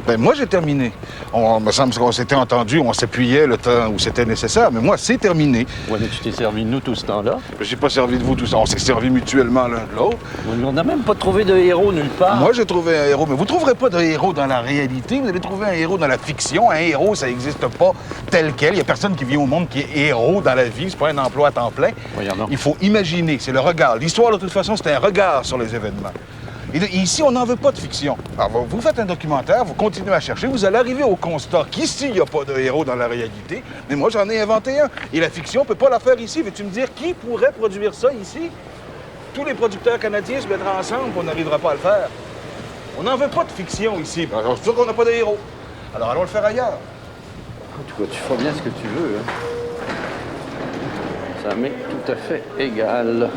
Ben moi, j'ai terminé. On me semble qu'on s'était entendu, on s'appuyait le temps où c'était nécessaire, mais moi, c'est terminé. Ouais, mais tu t'es servi de nous tout ce temps-là. J'ai pas servi de vous tout ça. On s'est servi mutuellement l'un de l'autre. On n'a même pas trouvé de héros nulle part. Moi, j'ai trouvé un héros, mais vous trouverez pas de héros dans la réalité. Vous allez trouver un héros dans la fiction. Un héros, ça n'existe pas tel quel. Il y a personne qui vit au monde qui est héros dans la vie. C'est pas un emploi à temps plein. Il faut imaginer. C'est le regard. L'histoire, de toute façon, c'est un regard sur les événements. Et ici, on n'en veut pas de fiction. Alors, vous faites un documentaire, vous continuez à chercher, vous allez arriver au constat qu'ici, il n'y a pas de héros dans la réalité. Mais moi, j'en ai inventé un. Et la fiction ne peut pas la faire ici. Veux-tu me dire qui pourrait produire ça ici? Tous les producteurs canadiens se mettraient ensemble, on n'arrivera pas à le faire. On n'en veut pas de fiction ici. Alors, c'est sûr qu'on n'a pas de héros. Alors, allons le faire ailleurs. En tout cas, tu feras bien ce que tu veux. Hein. Ça m'est tout à fait égal.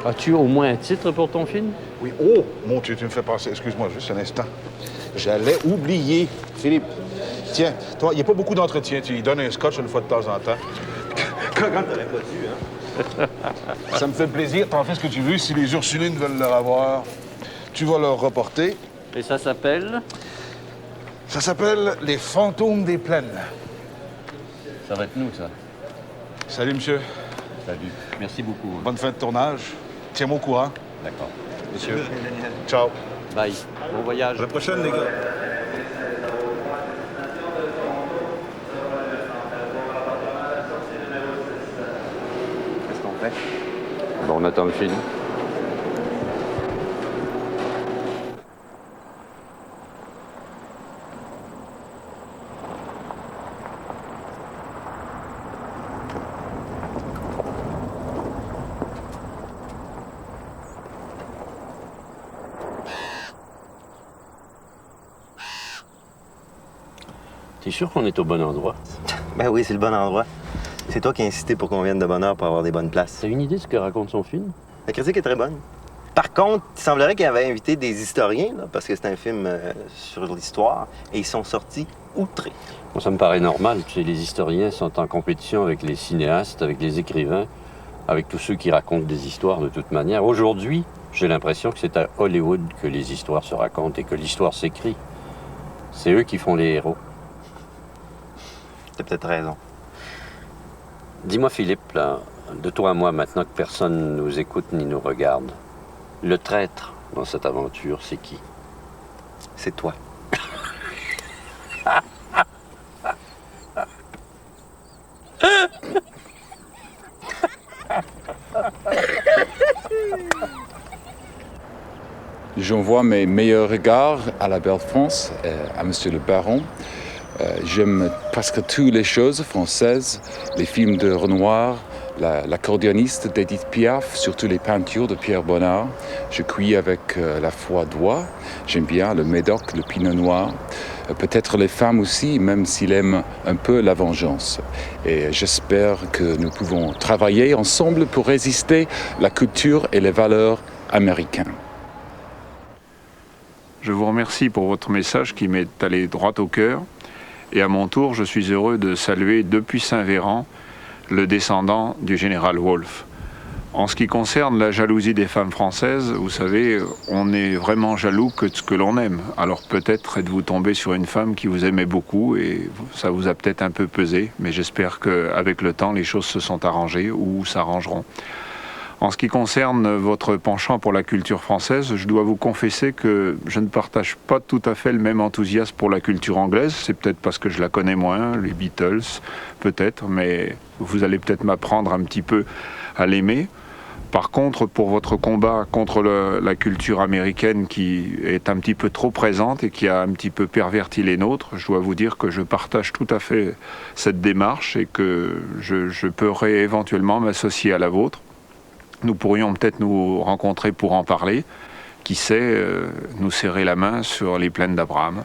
As-tu au moins un titre pour ton film? Oui. Oh, mon Dieu, tu me fais penser. Excuse-moi juste un instant. J'allais oublier. Philippe, tiens, toi, il n'y a pas beaucoup d'entretien. Tu lui donnes un scotch une fois de temps en temps. Quand t'aurais pas dû, hein? Ça me fait plaisir. T'en fais ce que tu veux. Si les Ursulines veulent le revoir, tu vas leur reporter. Et ça s'appelle? Ça s'appelle Les Fantômes des Plaines. Ça va être nous, ça. Salut, monsieur. Salut. Merci beaucoup. Bonne fin de tournage. Tiens-moi au courant. D'accord. Monsieur. Ciao. Bye. Bon voyage. À la prochaine, les gars. Qu'est-ce qu'on fait? Bon, on attend le film. T'es sûr qu'on est au bon endroit? Ben oui, c'est le bon endroit. C'est toi qui as insisté pour qu'on vienne de bonne heure pour avoir des bonnes places. T'as une idée de ce que raconte son film? La critique est très bonne. Par contre, il semblerait qu'il avait invité des historiens, là, parce que c'est un film sur l'histoire, et ils sont sortis outrés. Bon, ça me paraît normal. Tu sais, les historiens sont en compétition avec les cinéastes, avec les écrivains, avec tous ceux qui racontent des histoires de toute manière. Aujourd'hui, j'ai l'impression que c'est à Hollywood que les histoires se racontent et que l'histoire s'écrit. C'est eux qui font les héros. T'as peut-être raison. Dis-moi, Philippe, là, de toi à moi, maintenant que personne nous écoute ni nous regarde, le traître dans cette aventure, c'est qui? C'est toi. J'envoie mes meilleurs regards à la Belle France, à Monsieur le Baron. J'aime presque toutes les choses françaises, les films de Renoir, l'accordéoniste d'Edith Piaf, surtout les peintures de Pierre Bonnard. Je cuis avec la foie d'oie. J'aime bien le médoc, le pinot noir. Peut-être les femmes aussi, même s'il aime un peu la vengeance. Et j'espère que nous pouvons travailler ensemble pour résister à la culture et les valeurs américaines. Je vous remercie pour votre message qui m'est allé droit au cœur. Et à mon tour, je suis heureux de saluer depuis Saint-Véran le descendant du général Wolfe. En ce qui concerne la jalousie des femmes françaises, vous savez, on est vraiment jaloux que de ce que l'on aime. Alors peut-être êtes-vous tombé sur une femme qui vous aimait beaucoup et ça vous a peut-être un peu pesé, mais j'espère qu'avec le temps, les choses se sont arrangées ou s'arrangeront. En ce qui concerne votre penchant pour la culture française, je dois vous confesser que je ne partage pas tout à fait le même enthousiasme pour la culture anglaise. C'est peut-être parce que je la connais moins, les Beatles, peut-être, mais vous allez peut-être m'apprendre un petit peu à l'aimer. Par contre, pour votre combat contre la culture américaine qui est un petit peu trop présente et qui a un petit peu perverti les nôtres, je dois vous dire que je partage tout à fait cette démarche et que je pourrais éventuellement m'associer à la vôtre. Nous pourrions peut-être nous rencontrer pour en parler. Qui sait, nous serrer la main sur les plaines d'Abraham.